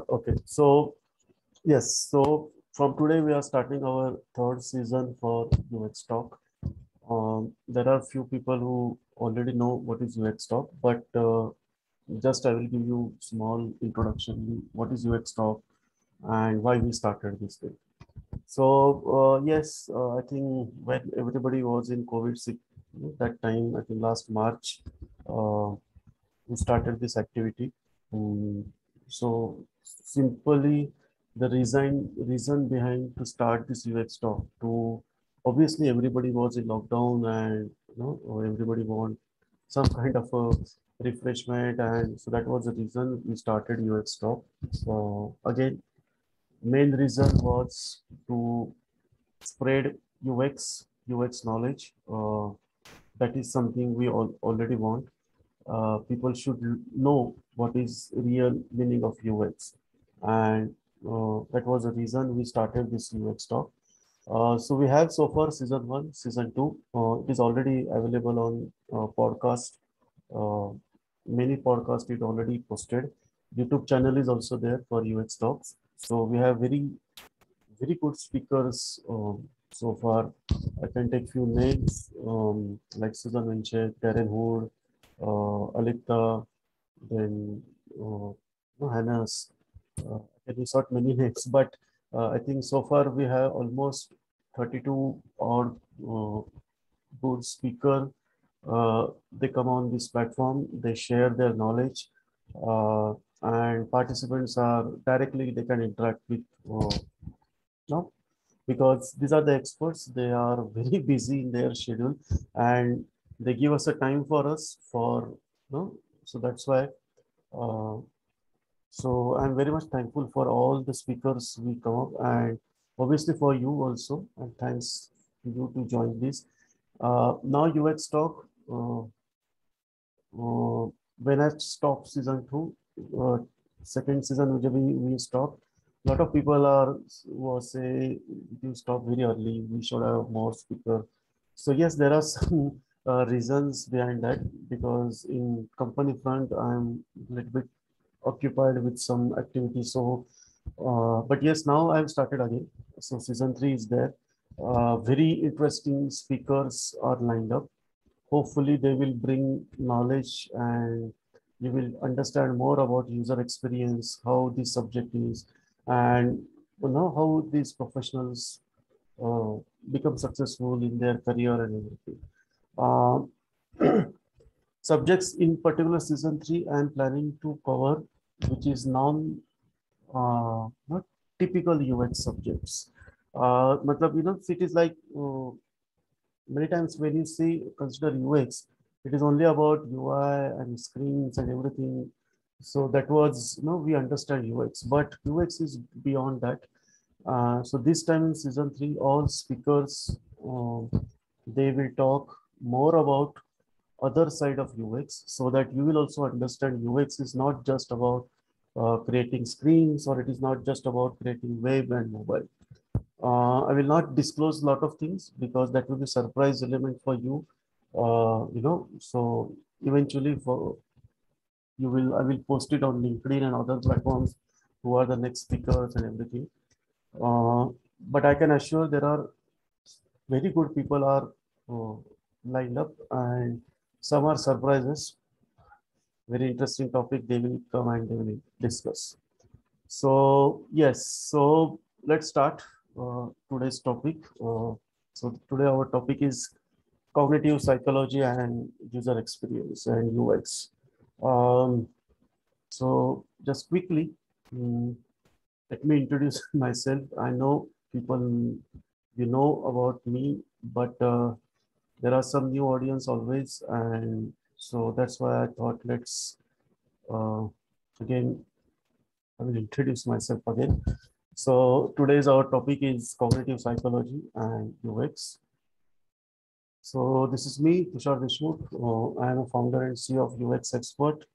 Okay, so yes, so from today we are starting our third season for UX Talk. There are few people who already know what is UX Talk, but just I will give you small introduction. What is UX Talk and why we started this thing. So yes, I think when everybody was in COVID sick, that time I think last March, uh, we started this activity. So simply the reason behind to start this UX talk to obviously everybody was in lockdown and everybody want some kind of a refreshment, and so that was the reason we started UX talk. So again, main reason was to spread UX knowledge. That is something we all already want. People should know what is real meaning of UX, and that was the reason we started this UX talk. So we have so far season one, season two. It is already available on podcast. Uh, Many podcasts it already posted. YouTube channel is also there for UX talks. So we have very good speakers so far. I can take few names like Susan Winchett, Darren Hood, Alita, then Hannes. I can sort many names, but I think so far we have almost 32 odd good speaker. They come on this platform, they share their knowledge, and participants are directly they can interact with no, because these are the experts. They are very busy in their schedule, and they give us a time for us for no. So that's why. Uh, so I'm very much thankful for all the speakers we come up, and obviously for you also. And thanks to you to join this. Now UX talk. When I stopped season two, second season we stopped. A lot of people are was say you stop very early. We should have more speaker. So yes, there are some reasons behind that, because in company front I'm a little bit occupied with some activities. So, but yes, now I've started again. So season three is there. Very interesting speakers are lined up. Hopefully they will bring knowledge, and you will understand more about user experience, how this subject is, and how these professionals uh, become successful in their career and everything. Uh, Subjects in particular season 3 I am planning to cover, which is not typical UX subjects. Matlab, it is like many times when you see consider UX, it is only about UI and screens and everything. So that was, we understand UX, but UX is beyond that. So this time in season 3, all speakers, they will talk more about other side of UX, so that you will also understand UX is not just about creating screens, or it is not just about creating web and mobile. I will not disclose a lot of things because that will be surprise element for you. So eventually for I will post it on LinkedIn and other platforms who are the next speakers and everything. But I can assure there are very good people are uh, lined up, and some are surprises. Very interesting topic they will come and they will discuss. So yes, so let's start today's topic. So today our topic is cognitive psychology and user experience and UX. Um, so just quickly, mm, let me introduce myself. I know people you know about me, but there are some new audience always, and so that's why I thought uh, again I will introduce myself again. So today's our topic is cognitive psychology and UX. So this is me, Tushar Deshmukh. I am a founder and CEO of UX Expert.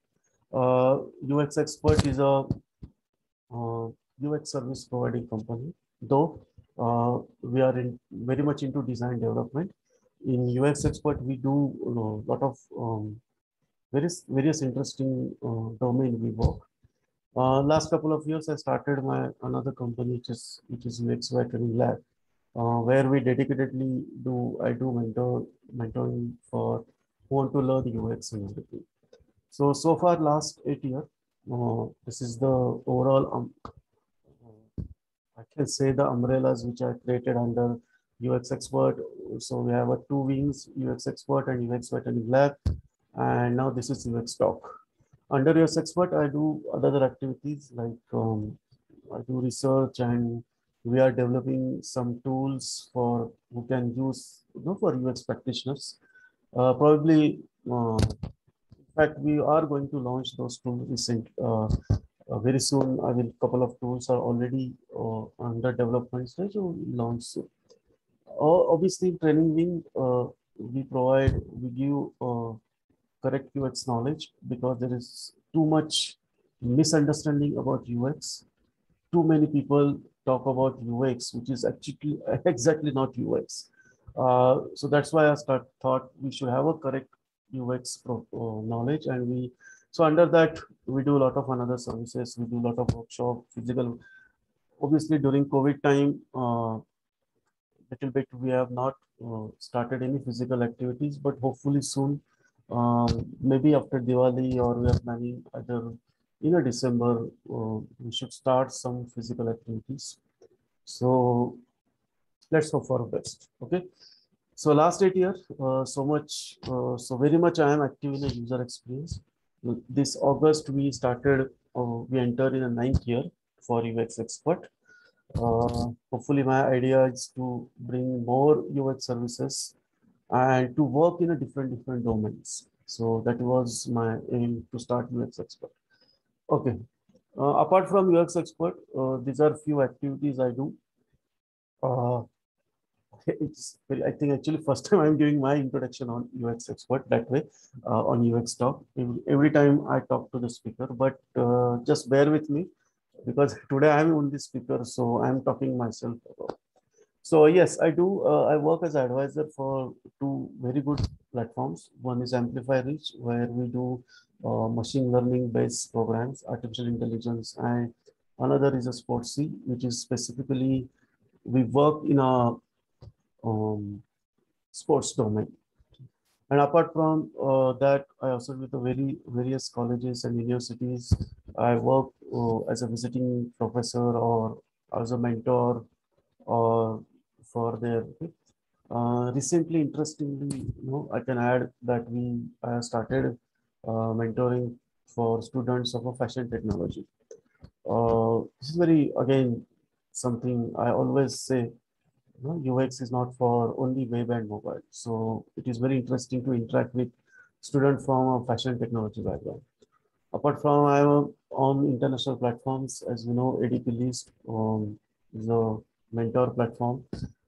UX Expert is a UX service providing company, though we are very much into design development. In UX Expert, we do a lot of various interesting domain we work. Last couple of years, I started my another company, which is UXY Training Lab, where we dedicatedly do mentoring for who want to learn UX and everything. So far last 8 years, this is the overall I can say the umbrellas which are created under UX expert. So we have a two wings, UX expert and UX veterinary lab, and now this is UX talk. Under UX expert, I do other activities like I do research, and we are developing some tools for who can use, for UX practitioners. Probably, in fact, we are going to launch those tools very soon. I will couple of tools are already under development stage. So we'll launch soon. Obviously, training wing, we give correct UX knowledge because there is too much misunderstanding about UX. Too many people talk about UX, which is actually exactly not UX. So that's why thought we should have a correct UX knowledge, and so under that we do a lot of another services. We do a lot of workshop, physical. Obviously, during COVID time, little bit we have not started any physical activities, but hopefully soon, maybe after Diwali, or we are planning either in a December, we should start some physical activities. So let's hope for the best. Okay. So last 8 years, so very much I am active in a user experience. This August we started, we entered in a ninth year for UX expert. Hopefully my idea is to bring more UX services and to work in a different domains. So that was my aim to start UX expert. Okay. Apart from UX expert, these are few activities I do. Uh, I think actually first time I'm giving my introduction on UX expert that way, on UX talk. Every time I talk to the speaker, but just bear with me because today I'm only speaker, so I'm talking myself. So yes, I do. I work as an advisor for two very good platforms. One is Amplify Reach, where we do machine learning based programs, artificial intelligence, and another is a Sportsy, which is specifically we work in a sports domain. And apart from that, I also with the various colleges and universities. I work as a visiting professor or as a mentor or for their. Recently, interestingly, I can add that we started mentoring for students of a fashion technology. This is very again something I always say. UX is not for only web and mobile. So it is very interesting to interact with students from a fashion technology background. Apart from I'm on international platforms, as you know, ADP List is a mentor platform.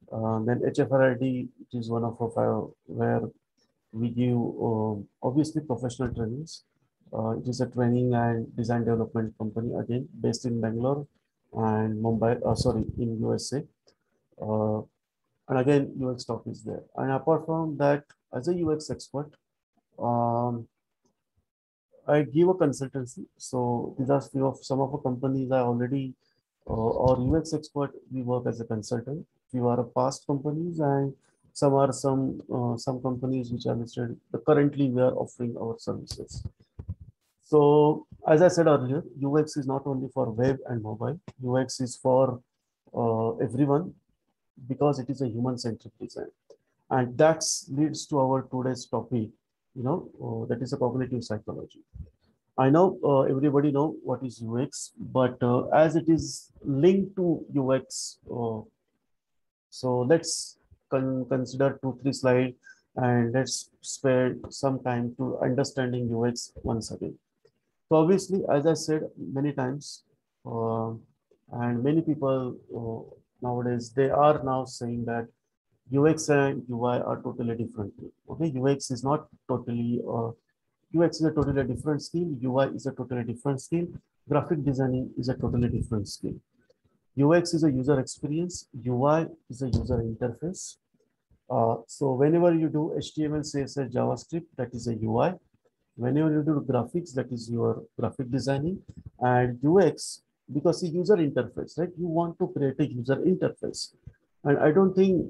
Then HFRID, which is one of our where we give obviously professional trainings. It is a training and design development company again based in Bangalore and Mumbai. Sorry, in USA. Uh, and again, UX talk is there. And apart from that, as a UX expert, um, I give a consultancy. So these are few of some of the companies I already, or UX expert, we work as a consultant. Few are past companies, and some companies which are listed. Currently, we are offering our services. So as I said earlier, UX is not only for web and mobile. UX is for everyone because it is a human-centric design. And that leads to our today's topic, that is a cognitive psychology. I know everybody know what is UX, but as it is linked to UX, so let's consider 2, 3 slides and let's spend some time to understanding UX once again. So obviously, as I said many times, uh, and many people nowadays, they are now saying that UX and UI are totally different. Okay, UX is not totally, UX is a totally different skill. UI is a totally different skill. Graphic designing is a totally different skill. UX is a user experience. UI is a user interface. So whenever you do HTML, CSS, JavaScript, that is a UI. Whenever you do graphics, that is your graphic designing. And UX, because the user interface, right? You want to create a user interface. And I don't think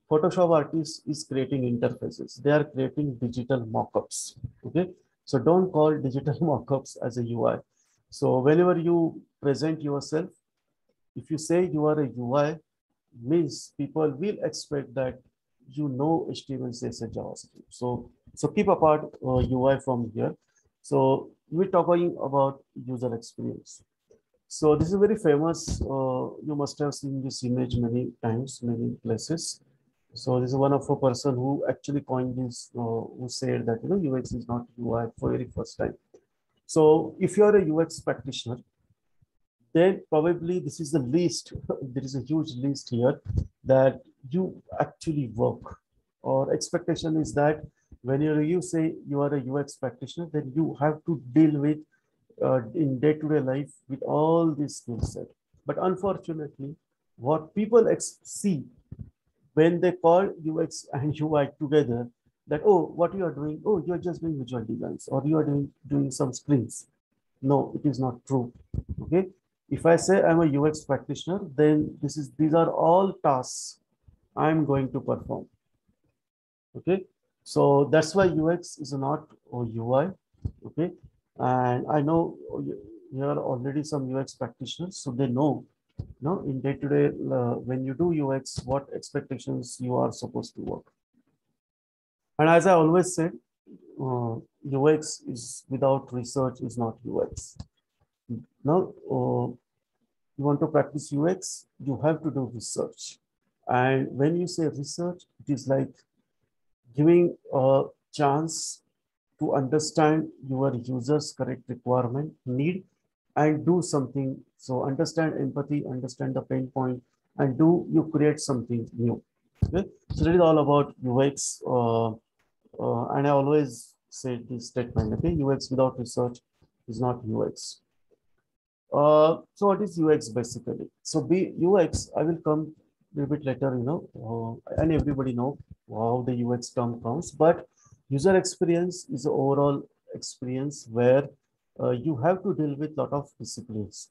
Photoshop artist is creating interfaces. They are creating digital mockups. Okay. So don't call digital mockups as a UI. So whenever you present yourself, if you say you are a UI, means people will expect that you know HTML, CSS, JavaScript. So keep apart UI from here. So we're talking about user experience. So this is very famous. You must have seen this image many times, many places. So this is one of a person who actually coined this, who said that UX is not UI for very first time. So if you are a UX practitioner, then probably this is the least. There is a huge list here that you actually work. Or expectation is that when you say you are a UX practitioner, then you have to deal with in day-to-day life with all these skill set. But unfortunately, what people see when they call UX and UI together, that, oh, what you are doing? Oh, you are just doing visual designs, or you are doing some screens. No, it is not true. Okay. If I say I'm a UX practitioner, then these are all tasks I'm going to perform. Okay. So that's why UX is not UI. Okay. And I know you are already some UX practitioners, so they know, in day to day, when you do UX, what expectations you are supposed to work. And as I always said, UX is without research is not UX. Now, you want to practice UX, you have to do research. And when you say research, it is like giving a chance to understand your user's correct requirement, need, and do something. So understand empathy, understand the pain point, and you create something new. Okay, so that is all about UX. And I always say this statement. Okay, UX without research is not UX. So what is UX basically? So UX, I will come a little bit later, and everybody know how the UX term comes, but user experience is the overall experience where you have to deal with lot of disciplines.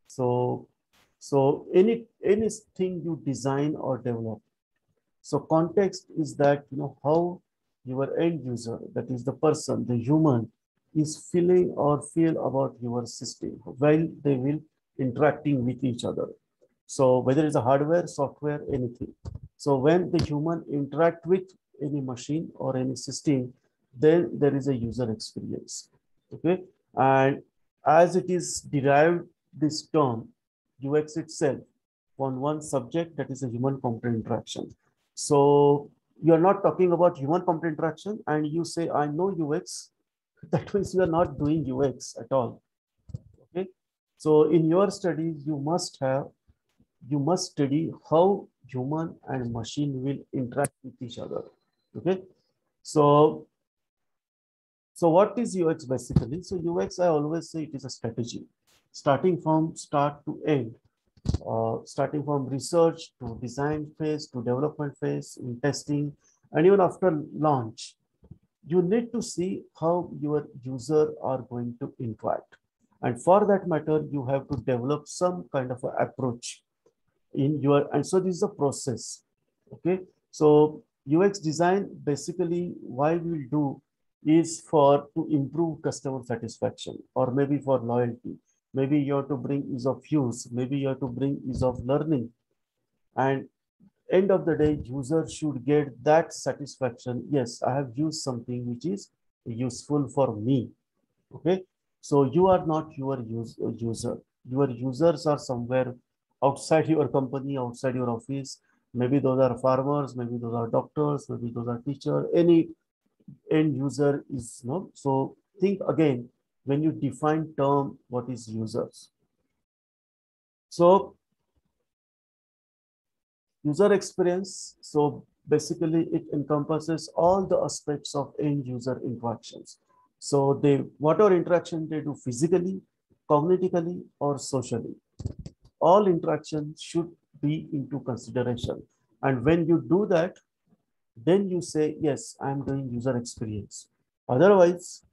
So, anything you design or develop. So context is that, how your end user, that is the person, the human, is feeling or feel about your system while they will interacting with each other. So whether it's a hardware, software, anything. So when the human interact with any machine or any system, then there is a user experience. Okay. And as it is derived, this term, UX itself, on one subject, that is a human computer interaction. So you're not talking about human computer interaction and you say, I know UX, that means you are not doing UX at all. Okay. So in your studies, you must study how human and machine will interact with each other. Okay. So, so what is UX basically? So UX, I always say it is a strategy, starting from start to end. Starting from research to design phase to development phase in testing, and even after launch, you need to see how your user are going to interact. And for that matter, you have to develop some kind of approach in your, and so this is a process. Okay. So UX design, basically why we'll do is for to improve customer satisfaction, or maybe for loyalty. Maybe you have to bring ease of use, maybe you have to bring ease of learning. And end of the day, user should get that satisfaction. Yes, I have used something which is useful for me. Okay. So you are not your user. Your users are somewhere outside your company, outside your office. Maybe those are farmers, maybe those are doctors, maybe those are teachers. Any end user is no. So think again when you define term, what is users. So user experience. So basically it encompasses all the aspects of end user interactions. So whatever interaction they do physically, cognitively, or socially, all interactions should be into consideration. And when you do that, then you say, yes, I'm doing user experience. Otherwise,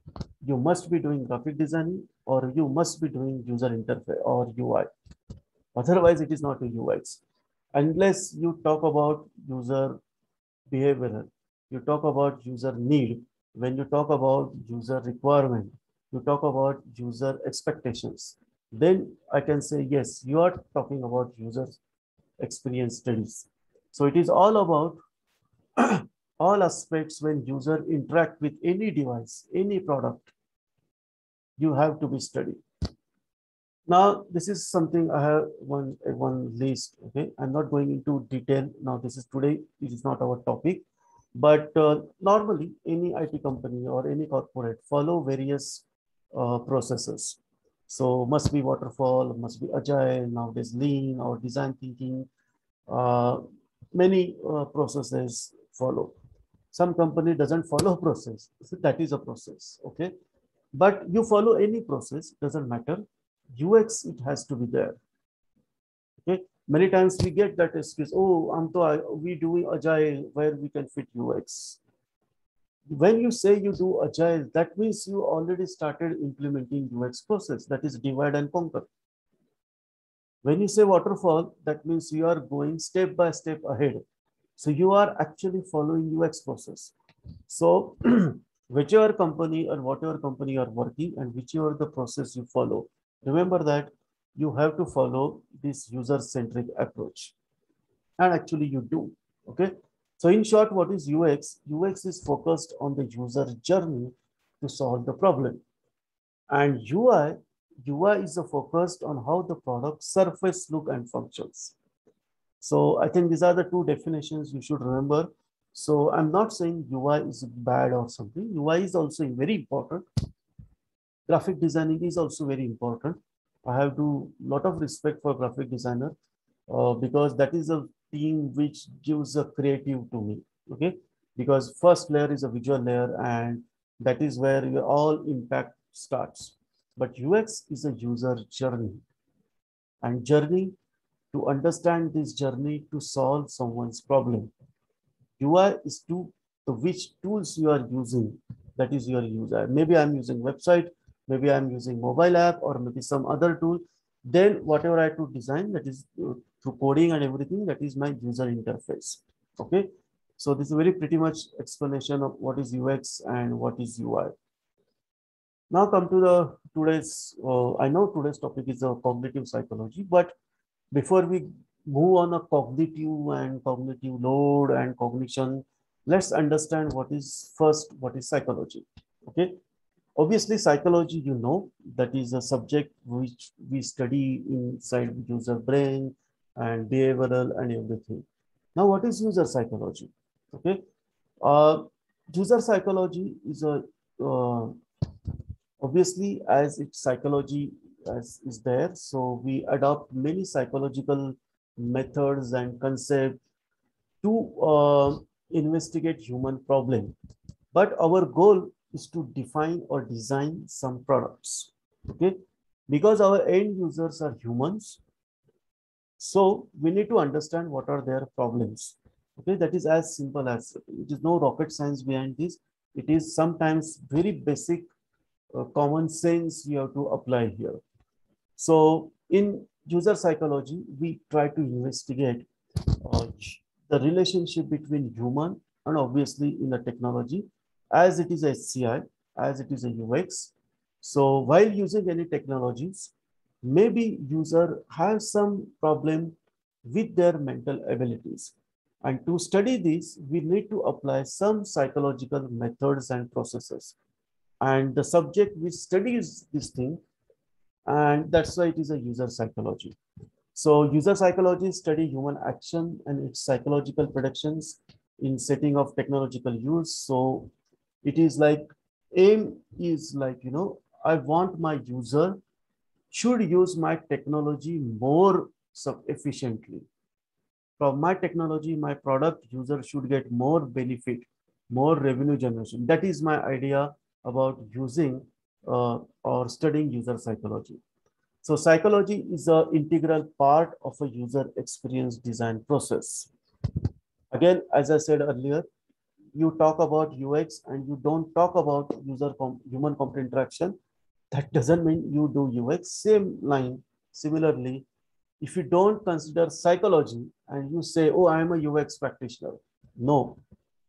you must be doing graphic designing, or you must be doing user interface or UI. Otherwise, it is not a UX. Unless you talk about user behavioral, you talk about user need, when you talk about user requirement, you talk about user expectations, then I can say, yes, you are talking about user experience studies. So it is all about all aspects when user interact with any device, any product, you have to be studied. Now, this is something I have one list. Okay, I'm not going into detail now. This is today. It is not our topic, but normally any IT company or any corporate follow various processes. So must be waterfall, must be agile, nowadays lean or design thinking. Uh, Many processes follow. Some company doesn't follow process. So that is a process. Okay, but you follow any process, doesn't matter. UX, it has to be there. Okay, many times we get that excuse, oh, we doing agile where we can fit UX. When you say you do agile, that means you already started implementing UX process, that is divide and conquer. When you say waterfall, that means you are going step by step ahead. So you are actually following UX process. So whichever company or whatever company you are working and whichever the process you follow, remember that you have to follow this user-centric approach. And actually you do. Okay. So in short, what is UX? UX is focused on the user journey to solve the problem. And UI is focused on how the product surface look and functions. So I think these are the two definitions you should remember. So I'm not saying UI is bad or something. UI is also very important. Graphic designing is also very important. I have to lot of respect for graphic designer because that is a team which gives a creative to me. Okay, because first layer is a visual layer, and that is where your all impact starts. But UX is a user journey, and journey to understand this journey to solve someone's problem. UI is to the which tools you are using. That is your user. Maybe I'm using website, maybe I'm using mobile app, or maybe some other tool. Then whatever I to design, that is through coding and everything, that is my user interface. Okay. So this is very pretty much explanation of what is UX and what is UI. Now come to the today's. I know today's topic is a cognitive psychology, but before we move on a cognitive and cognitive load and cognition, let's understand what is first, what is psychology. Okay. Obviously, psychology, you know, that is a subject which we study inside user brain and behavioral and everything. Now, what is user psychology? Okay. Uh, User psychology is a obviously as its psychology as is there, so we adopt many psychological methods and concepts to investigate human problem. But our goal is to define or design some products. Okay, because our end users are humans, so we need to understand what are their problems. Okay, that is as simple as it is. No rocket science behind this. It is sometimes very basic common sense you have to apply here. So in user psychology, we try to investigate uh, the relationship between human and obviously in the technology, as it is a HCI, as it is a UX. So while using any technologies, maybe user has some problem with their mental abilities. And to study this, we need to apply some psychological methods and processes. And the subject which studies this thing, and that's why it is a user psychology. So user psychology study human action and its psychological predictions in setting of technological use. So it is like aim is like, you know, I want my user should use my technology more efficiently. From my technology, my product user should get more benefit, more revenue generation. That is my idea about using or studying user psychology. So psychology is an integral part of a user experience design process. Again, as I said earlier, you talk about UX and you don't talk about human computer interaction. That doesn't mean you do UX. Same line, similarly, if you don't consider psychology and you say, oh, I am a UX practitioner, no,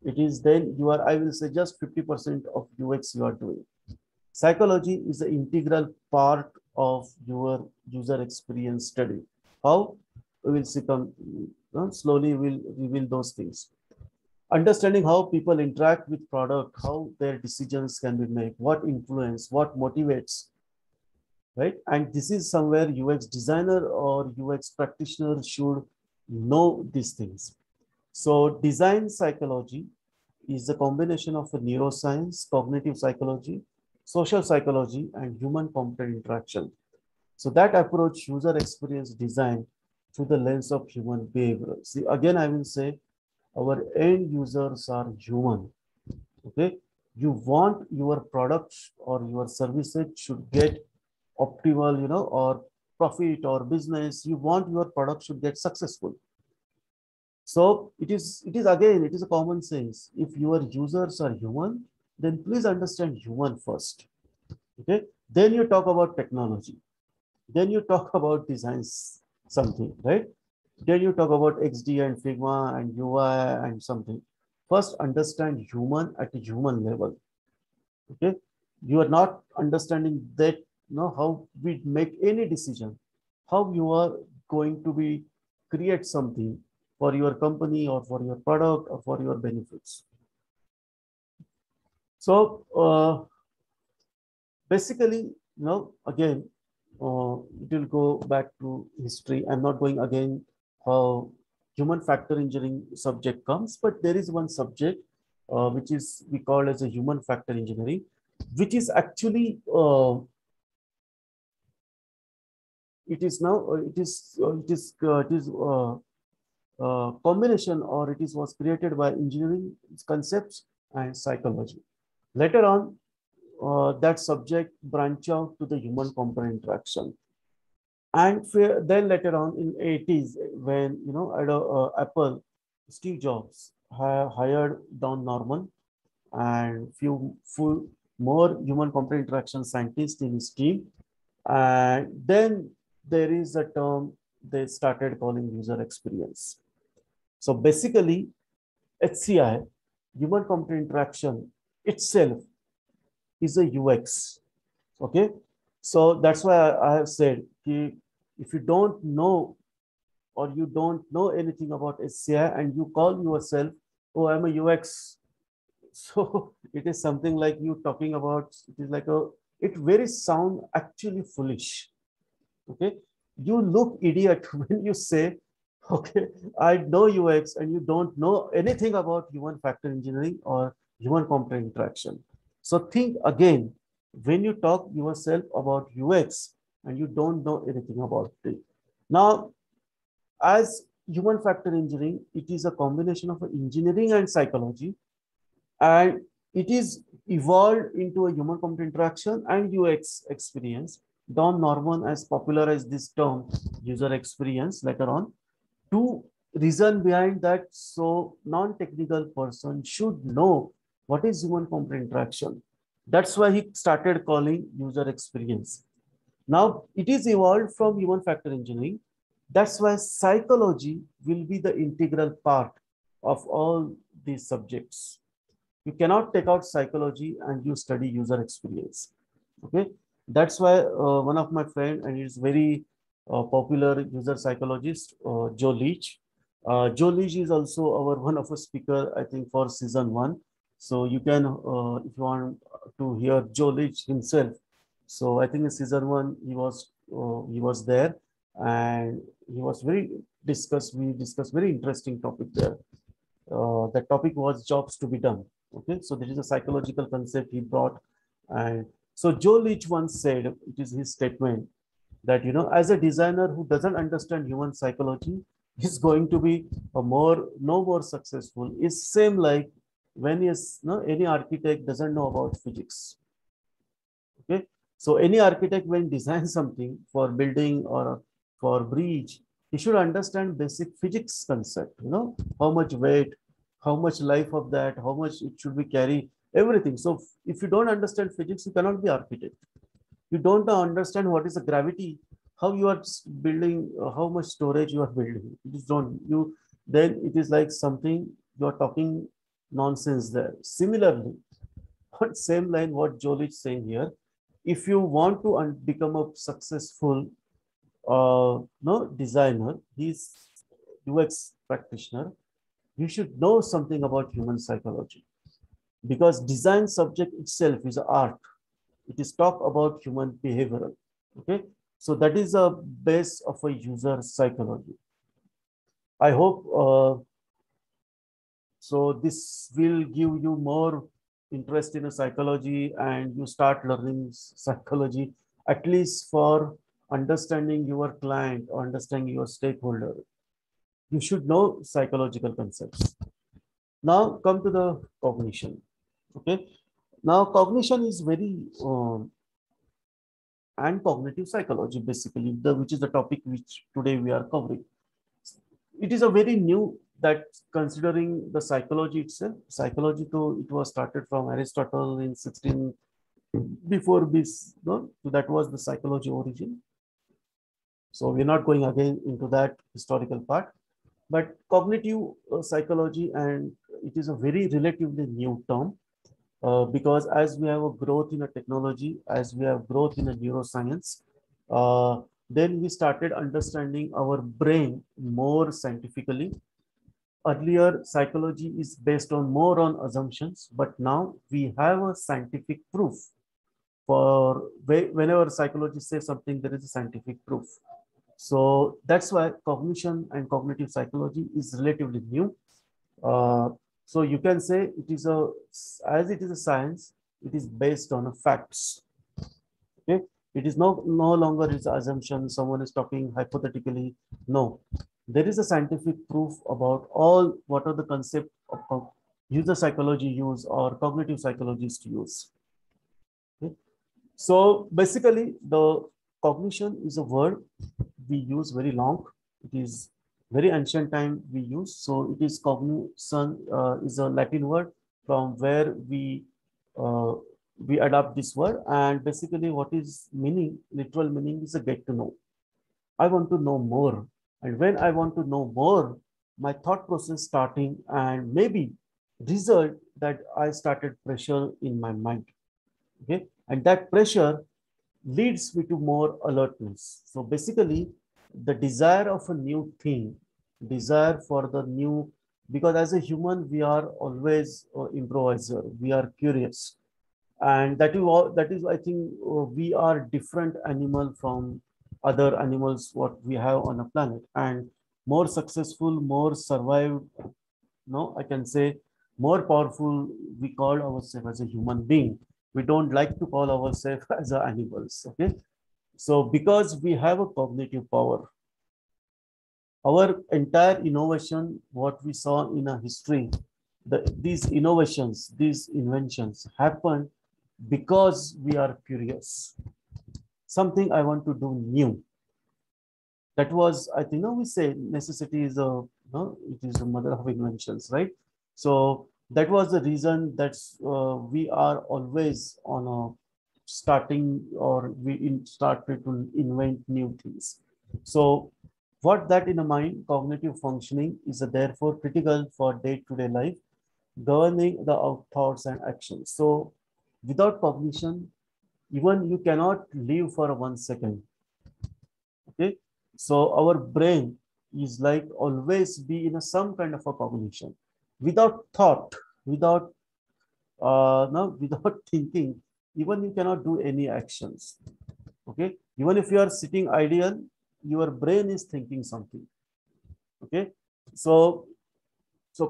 it is then you are, I will say, just 50% of UX you are doing. Psychology is an integral part of your user experience study. How? We will see, slowly we'll reveal those things. Understanding how people interact with product, how their decisions can be made, what influence, what motivates, right? And this is somewhere UX designer or UX practitioner should know these things. So design psychology is a combination of neuroscience, cognitive psychology, social psychology, and human computer interaction. So that approach user experience design through the lens of human behavior. See, again, I will say our end users are human. Okay. You want your products or your services should get optimal, or profit or business. You want your product should get successful. So it is a common sense. If your users are human, then please understand human first. Okay. Then you talk about technology. Then you talk about designs something, right? Then you talk about XD and Figma and UI and something. First, understand human at a human level. Okay. You are not understanding that, how we make any decision, how you are going to be create something for your company or for your product or for your benefits. So basically, again, it will go back to history. I'm not going again how human factor engineering subject comes, but there is one subject which is we call as a human factor engineering, which is actually it is now it is combination, or it is was created by engineering concepts and psychology. Later on, that subject branch out to the human computer interaction. And then later on in 80s, when Apple, Steve Jobs hired Don Norman and few full more human computer interaction scientists in his team, and then there is a term they started calling user experience. So basically, HCI, human computer interaction itself, is a UX. Okay, so that's why I have said, if you don't know or you don't know anything about HCI and you call yourself, oh, I'm a UX, so it is something like you talking about, it is like it very sound actually foolish. Okay, you look idiot when you say, okay, I know UX and you don't know anything about human factor engineering or human computer interaction. So think again when you talk yourself about UX and you don't know anything about it. Now, as human factor engineering, it is a combination of engineering and psychology, and it is evolved into a human computer interaction and UX experience. Don Norman has popularized this term user experience later on. Two reason behind that, so non-technical person should know what is human computer interaction. That's why he started calling user experience. Now it is evolved from human factor engineering. That's why psychology will be the integral part of all these subjects. You cannot take out psychology and you study user experience. Okay, that's why one of my friend, and he's very popular user psychologist, Joe Leach. Joe Leach is also our one of a speaker, I think, for season 1. So you can, if you want to hear Joe Leach himself. So I think in season 1 he was there, and he was very discussed. We discussed very interesting topic there. The topic was jobs to be done. Okay, so this is a psychological concept he brought. And so Joe Leach once said, it is his statement, that as a designer who doesn't understand human psychology is going to be no more successful. It's same like when any architect doesn't know about physics. Okay, so any architect when design something for building or for bridge, he should understand basic physics concept, how much weight, how much life of that, how much it should be carry, everything. So if you don't understand physics, you cannot be architect. You don't understand what is the gravity, how you are building, how much storage you are building. It is don't you, then it is like something you are talking nonsense there. Similarly, on same line, what Joel is saying here, if you want to become a successful no designer, he's UX practitioner, you should know something about human psychology, because design subject itself is an art. It is talk about human behavioral. Okay, so that is a base of a user psychology. I hope so this will give you more interest in a psychology, and you start learning psychology, at least for understanding your client or understanding your stakeholder. You should know psychological concepts. Now come to the cognition. Okay, now cognition is very and cognitive psychology, basically, which is the topic which today we are covering. It is a very new that, considering the psychology itself. Psychology, though, it was started from Aristotle in 16 before this. No? So that was the psychology origin. So we're not going again into that historical part. But cognitive psychology, and it is a very relatively new term, because as we have a growth in a technology, as we have growth in a neuroscience, uh, then we started understanding our brain more scientifically. Earlier, psychology is based on more on assumptions, but now we have a scientific proof. For whenever psychologists say something, there is a scientific proof. So that's why cognition and cognitive psychology is relatively new. Uh, so you can say it is a, as it is a science, it is based on a facts. Okay, it is no longer is assumption. Someone is talking hypothetically. No, there is a scientific proof about all what are the concept of user psychology use or cognitive psychologists use. Okay? So basically, the cognition is a word we use very long. It is very ancient time we use. So it is cognition, is a Latin word from where uh, we adopt this word. And basically, what is meaning? Literal meaning is a get to know. I want to know more, and when I want to know more, my thought process starting, and maybe result that I started pressure in my mind. Okay, and that pressure leads me to more alertness. So basically, the desire of a new thing, desire for the new, because as a human, we are always improviser, we are curious. And that is all, that is, I think, we are different animal from other animals what we have on a planet, and more successful, more survived, no, I can say more powerful. We call ourselves as a human being. We don't like to call ourselves as animals. Okay. So because we have a cognitive power, our entire innovation, what we saw in a history, these innovations, these inventions happen because we are curious. Something I want to do new. That was, I think, no, we say necessity is a, no, it is the mother of inventions, right? So that was the reason that we are always on a starting, or started to invent new things. So what that in a mind, cognitive functioning is therefore critical for day-to-day life, governing the thoughts and actions. So without cognition, even you cannot live for 1 second. Okay, so our brain is like always be in some kind of a cognition. Without thought, without no, without thinking, even you cannot do any actions. Okay, even if you are sitting ideal, your brain is thinking something. Okay, so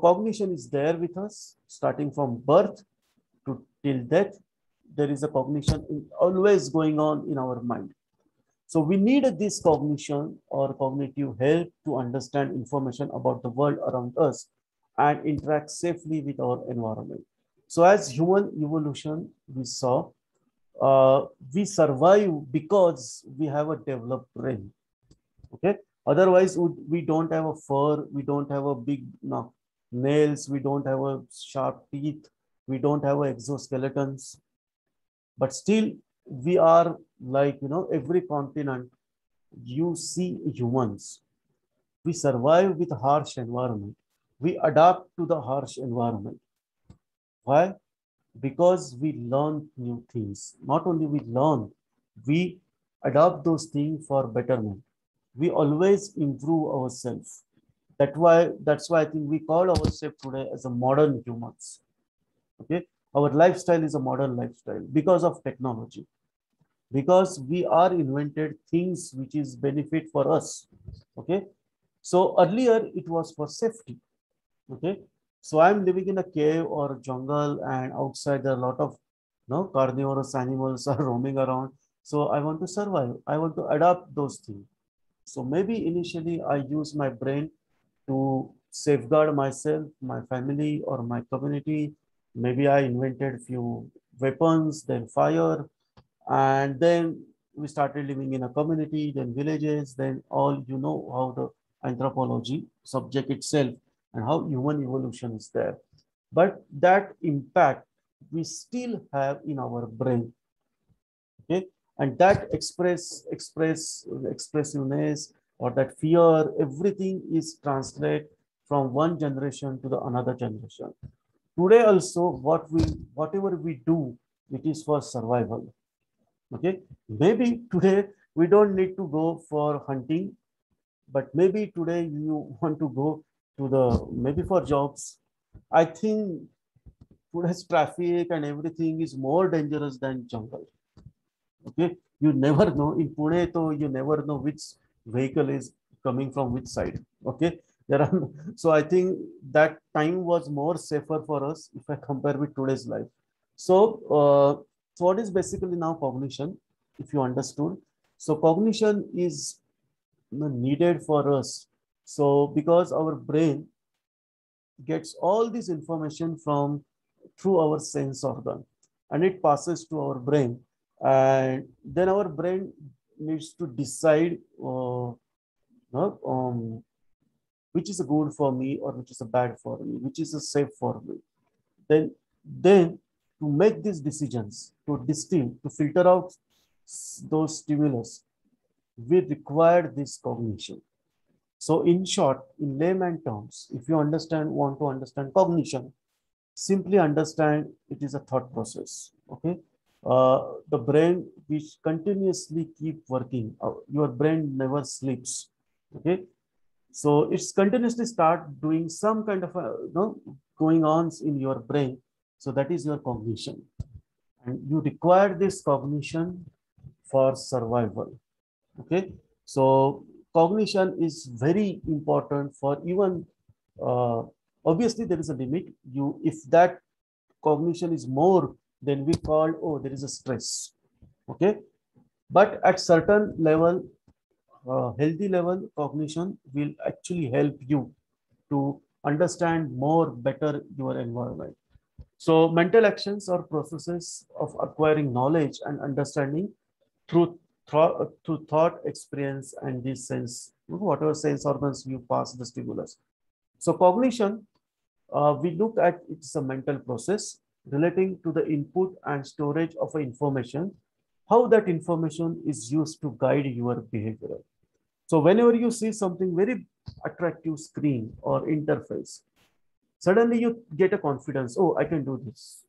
cognition is there with us starting from birth to till death. There is a cognition always going on in our mind. So we need this cognition or cognitive help to understand information about the world around us and interact safely with our environment. So as human evolution, we saw, we survive because we have a developed brain. Okay. Otherwise, we don't have a fur, we don't have a big, no, nails, we don't have a sharp teeth, we don't have a exoskeletons, but still we are like, every continent, you see humans. We survive with harsh environment. We adapt to the harsh environment. Why? Because we learn new things. Not only we learn, we adopt those things for betterment. We always improve ourselves. That's why I think we call ourselves today as a modern humans. Okay. Our lifestyle is a modern lifestyle because of technology, because we are invented things which is benefit for us. Okay. So earlier it was for safety. Okay. So I'm living in a cave or jungle, and outside there are a lot of carnivorous animals are roaming around. So I want to survive. I want to adapt those things. So maybe initially I use my brain to safeguard myself, my family, or my community. Maybe I invented few weapons, then fire, and then we started living in a community, then villages, then all, how the anthropology subject itself and how human evolution is there. But that impact we still have in our brain. Okay. And that expressiveness or that fear, everything is translated from one generation to the another generation. Today also, whatever we do, it is for survival. Okay. Maybe today we don't need to go for hunting, but maybe today you want to go to the, maybe for jobs. I think today's traffic and everything is more dangerous than jungle. Okay. You never know in Pune, so you never know which vehicle is coming from which side. Okay. There are so I think that time was more safer for us if I compare with today's life. So what is basically now cognition, if you understood? So cognition is, needed for us. So because our brain gets all this information from through our sense organ, and it passes to our brain, and then our brain needs to decide no, which is good for me or which is a bad for me, which is a safe for me. Then then to make these decisions, to distill, to filter out those stimulus, we require this cognition. So in short, in layman terms, if you want to understand cognition, simply understand it is a thought process. Okay. The brain which continuously keep working. Your brain never sleeps. Okay. So it's continuously start doing some kind of going on in your brain. So that is your cognition, and you require this cognition for survival. Okay. So cognition is very important for even, uh, obviously there is a limit. You, if that cognition is more, then we call, oh, there is a stress. Okay. But at certain level, healthy level, cognition will actually help you to understand more better your environment. So mental actions or processes of acquiring knowledge and understanding through through thought, experience, and this sense, whatever sense organs you pass the stimulus. So cognition, we look at, it's a mental process relating to the input and storage of information, how that information is used to guide your behavior. So whenever you see something very attractive screen or interface, suddenly you get a confidence, oh, I can do this,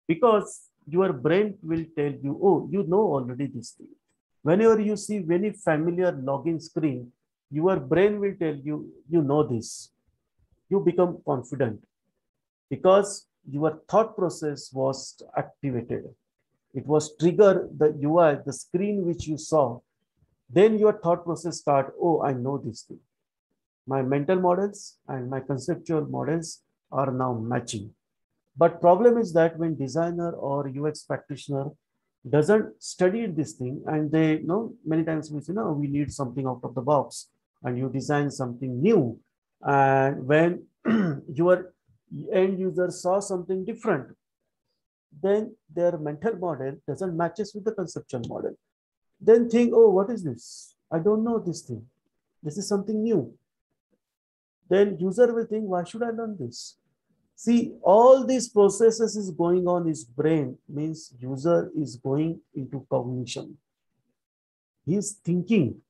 because your brain will tell you, oh, you know already this thing. Whenever you see very familiar login screen, your brain will tell you, you know this. You become confident because your thought process was activated. It was trigger the UI, the screen which you saw. Then your thought process start, oh, I know this thing. My mental models and my conceptual models are now matching. But problem is that when designer or UX practitioner doesn't study this thing, and they know many times we say, no, we need something out of the box, and you design something new. And when your end user saw something different, then their mental model doesn't matches with the conceptual model. Then think, oh, what is this? I don't know this thing. This is something new. Then user will think, why should I learn this? See, all these processes is going on his brain, means user is going into cognition. He is thinking,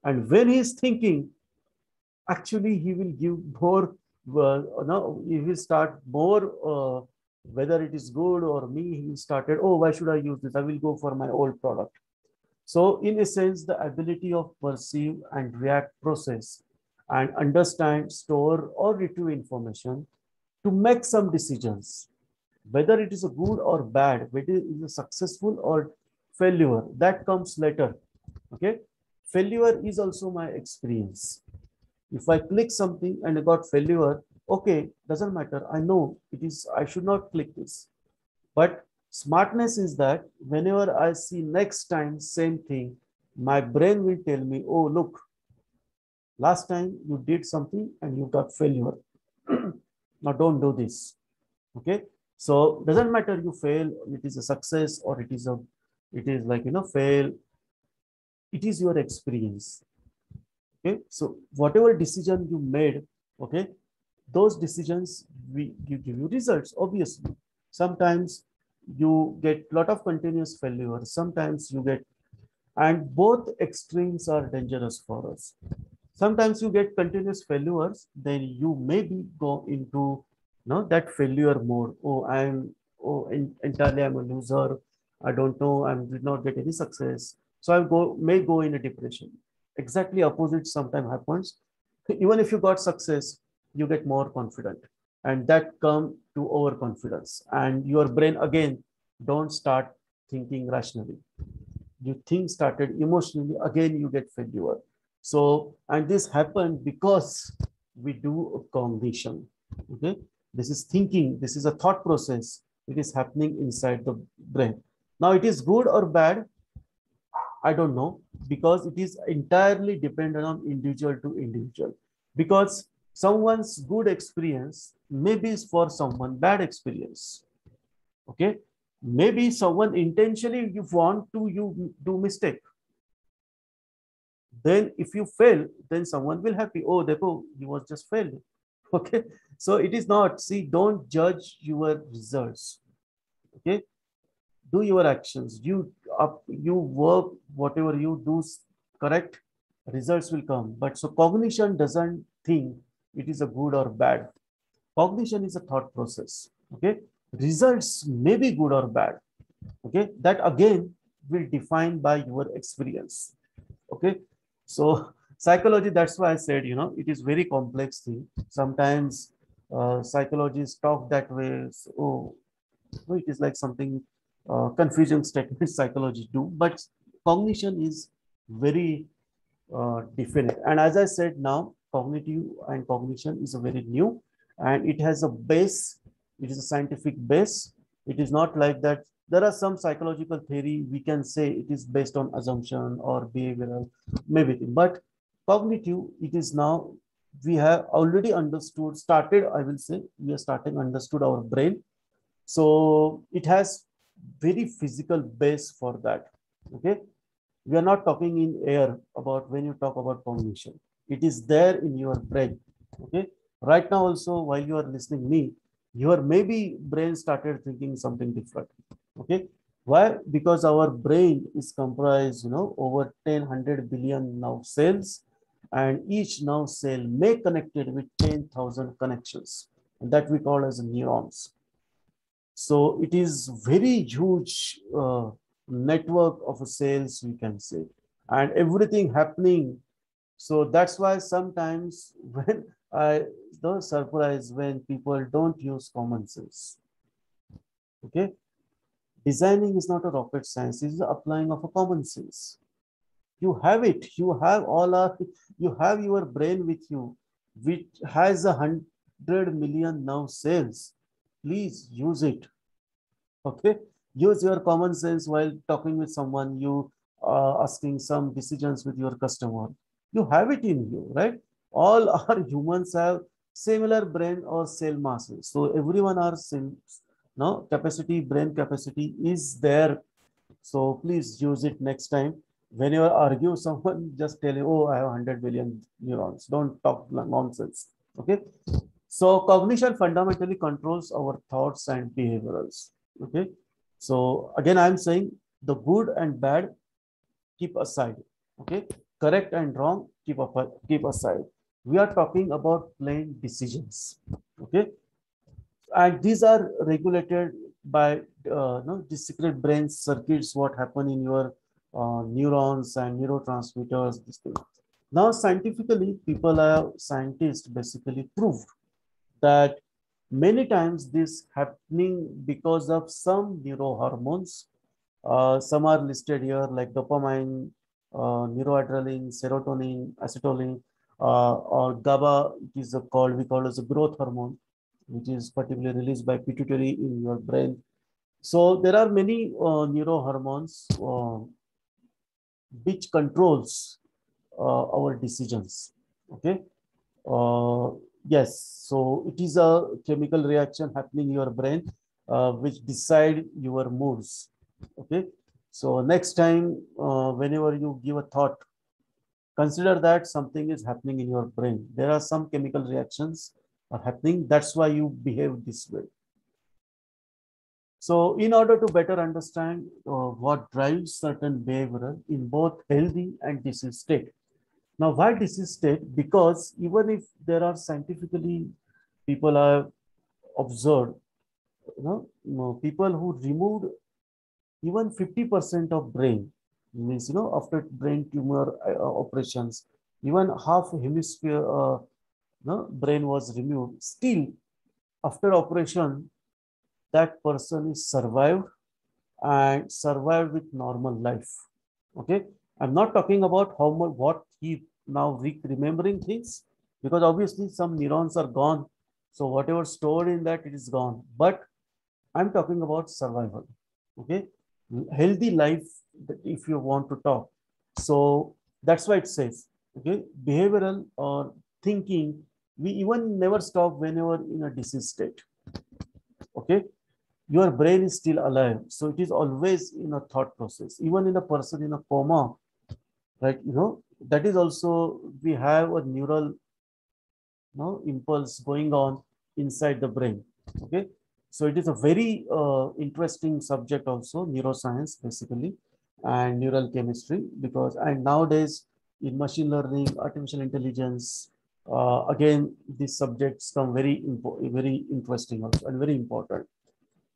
and when he is thinking, actually he will give more, no, he will start more, whether it is good or me, he started, oh, why should I use this? I will go for my old product. So in a sense, the ability of perceive and react process and understand, store or retrieve information to make some decisions, whether it is a good or bad, whether it is a successful or failure, that comes later. Okay. Failure is also my experience. If I click something and I got failure, okay, doesn't matter. I know it is, I should not click this. But smartness is that whenever I see next time same thing, my brain will tell me, oh, look, last time you did something and you got failure. Now don't do this. Okay. So doesn't matter you fail, it is a success or it is a, it is like, fail. It is your experience. Okay. So whatever decision you made, okay, those decisions we give you results, obviously. Sometimes you get a lot of continuous failure, sometimes you get, and both extremes are dangerous for us. Sometimes you get continuous failures, then you maybe go into, that failure mode. Oh, entirely I'm a loser, I don't know, I did not get any success, so may go in a depression. Exactly opposite sometimes happens. Even if you got success, you get more confident, and that come to overconfidence, and your brain again don't start thinking rationally. You think started emotionally, again you get failure. So, and this happened because we do a cognition. Okay. This is thinking, this is a thought process, it is happening inside the brain. Now it is good or bad, I don't know, because it is entirely dependent on individual to individual. Because someone's good experience maybe is for someone bad experience. Okay. Maybe someone intentionally you want to you do mistake. Then if you fail, then someone will happy. Oh, dekho, he was just failed. Okay. So it is not, see, don't judge your results. Okay. Do your actions. You work, whatever you do correct, results will come. But so cognition doesn't think it is a good or bad. Cognition is a thought process. Okay. Results may be good or bad. Okay. That again will define by your experience. Okay. So psychology, that's why I said, it is very complex thing. Sometimes psychologists talk that way. So, oh, no, it is like something confusion statement psychology do, but cognition is very definite. And as I said, now cognitive and cognition is a very new, and it has a base. It is a scientific base. It is not like that. There are some psychological theory we can say it is based on assumption or behavioral, maybe, but cognitive, it is now, we have already understood, started, I will say, we are starting understood our brain. So it has very physical base for that. Okay. We are not talking in air about when you talk about cognition. It is there in your brain. Okay. Right now also, while you are listening me, your maybe brain started thinking something different. Okay. Why? Because our brain is comprised, over 10 billion now cells, and each now cell may connected with 10,000 connections, and that we call as neurons. So it is very huge network of sales, we can say, and everything happening. So that's why sometimes when I don't surprise when people don't use common sense. Okay, designing is not a rocket science; it is the applying of a common sense. You have it. You have all of. You have your brain with you, which has 100 million now cells. Please use it. Okay. Use your common sense while talking with someone, you asking some decisions with your customer. You have it in you, right? All our humans have similar brain or cell masses. So everyone are same, no capacity, brain capacity is there. So please use it next time. When you argue someone, just tell you, oh, I have 100 billion neurons. Don't talk nonsense. Okay. So cognition fundamentally controls our thoughts and behaviors. Okay, so again I'm saying the good and bad keep aside. Okay, correct and wrong keep aside. We are talking about plain decisions. Okay, and these are regulated by no, the secret brain circuits, what happen in your neurons and neurotransmitters, this thing. Now scientifically, people have scientists basically proved that many times this happening because of some neurohormones. Some are listed here like dopamine, neuroadrenaline, serotonin, acetylcholine, or GABA. It is called, we call as a growth hormone, which is particularly released by pituitary in your brain. So there are many neurohormones which controls our decisions. Okay. Uh, yes. So it is a chemical reaction happening in your brain, which decide your moods. Okay. So next time, whenever you give a thought, consider that something is happening in your brain. There are some chemical reactions are happening. That's why you behave this way. So in order to better understand what drives certain behavior in both healthy and disease state. Now, why disease state? Because even if there are scientifically people have observed, people who removed even 50% of brain, means, after brain tumor operations, even half hemisphere brain was removed. Still, after operation, that person is survived and survive with normal life. Okay, I'm not talking about how much what he now remembering things, because obviously some neurons are gone, so whatever stored in that, it is gone. But I'm talking about survival. Okay, healthy life, if you want to talk. So that's why it says, okay, behavioral or thinking, we even never stop whenever in a disease state. Okay, your brain is still alive, so it is always in a thought process. Even in a person in a coma, right, that is also, we have a neural impulse going on inside the brain. Okay, so it is a very interesting subject also, neuroscience basically, and neural chemistry, because and nowadays in machine learning, artificial intelligence, again these subjects come very interesting also and very important.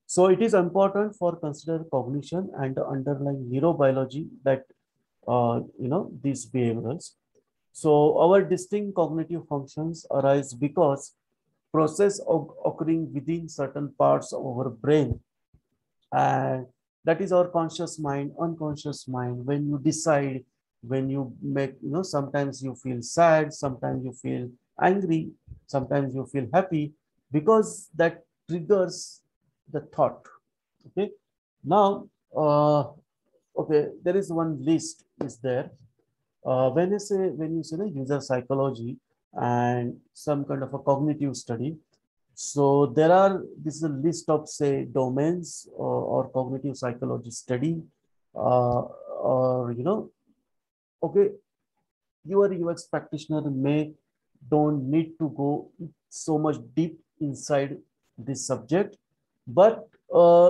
So it is important for consider cognition and the underlying neurobiology that these behaviors. So our distinct cognitive functions arise because process of occurring within certain parts of our brain, and that is our conscious mind, unconscious mind. When you decide, when you make, sometimes you feel sad, sometimes you feel angry, sometimes you feel happy, because that triggers the thought. Okay, now okay, there is one list is there. When you say the user psychology and some kind of a cognitive study, so there are, this is a list of say domains or cognitive psychology study, or okay, your UX practitioner may don't need to go so much deep inside this subject, but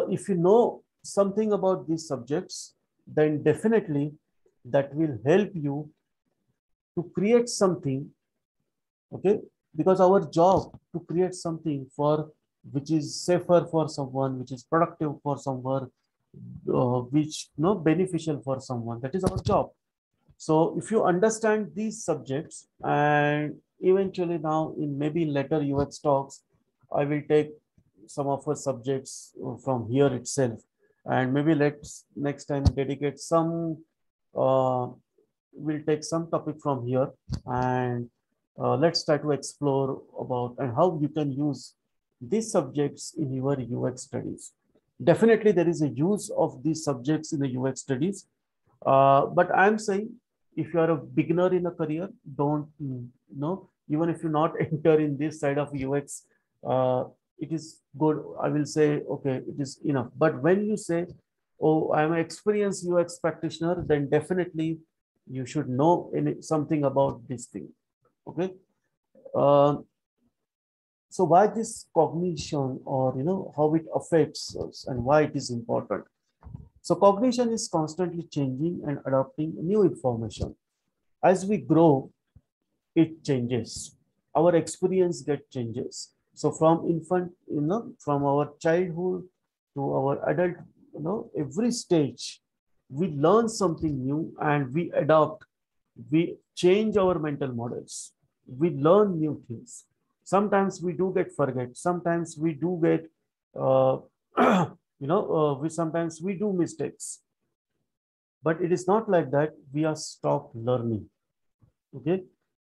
if you know something about these subjects, then definitely that will help you to create something. Okay, because our job to create something for which is safer for someone, which is productive for someone, which beneficial for someone, that is our job. So if you understand these subjects, and eventually now in maybe later UX talks, I will take some of our subjects from here itself, and maybe let's next time dedicate some, uh, we'll take some topic from here, and let's try to explore about and how you can use these subjects in your UX studies. Definitely there is a use of these subjects in the UX studies, but I'm saying if you are a beginner in a career, don't even if you not enter in this side of UX, it is good. I will say, okay, it is enough. But when you say, oh, I'm an experienced UX practitioner, then definitely you should know something about this thing. Okay. Uh, So why this cognition, or how it affects us and why it is important? So cognition is constantly changing and adopting new information. As we grow, it changes. Our experience get changes. So from infant, from our childhood to our adult, every stage, we learn something new and we adopt. We change our mental models. We learn new things. Sometimes we do get forget. Sometimes we do get, uh, we sometimes we do mistakes. But it is not like that. We are stopped learning. Okay,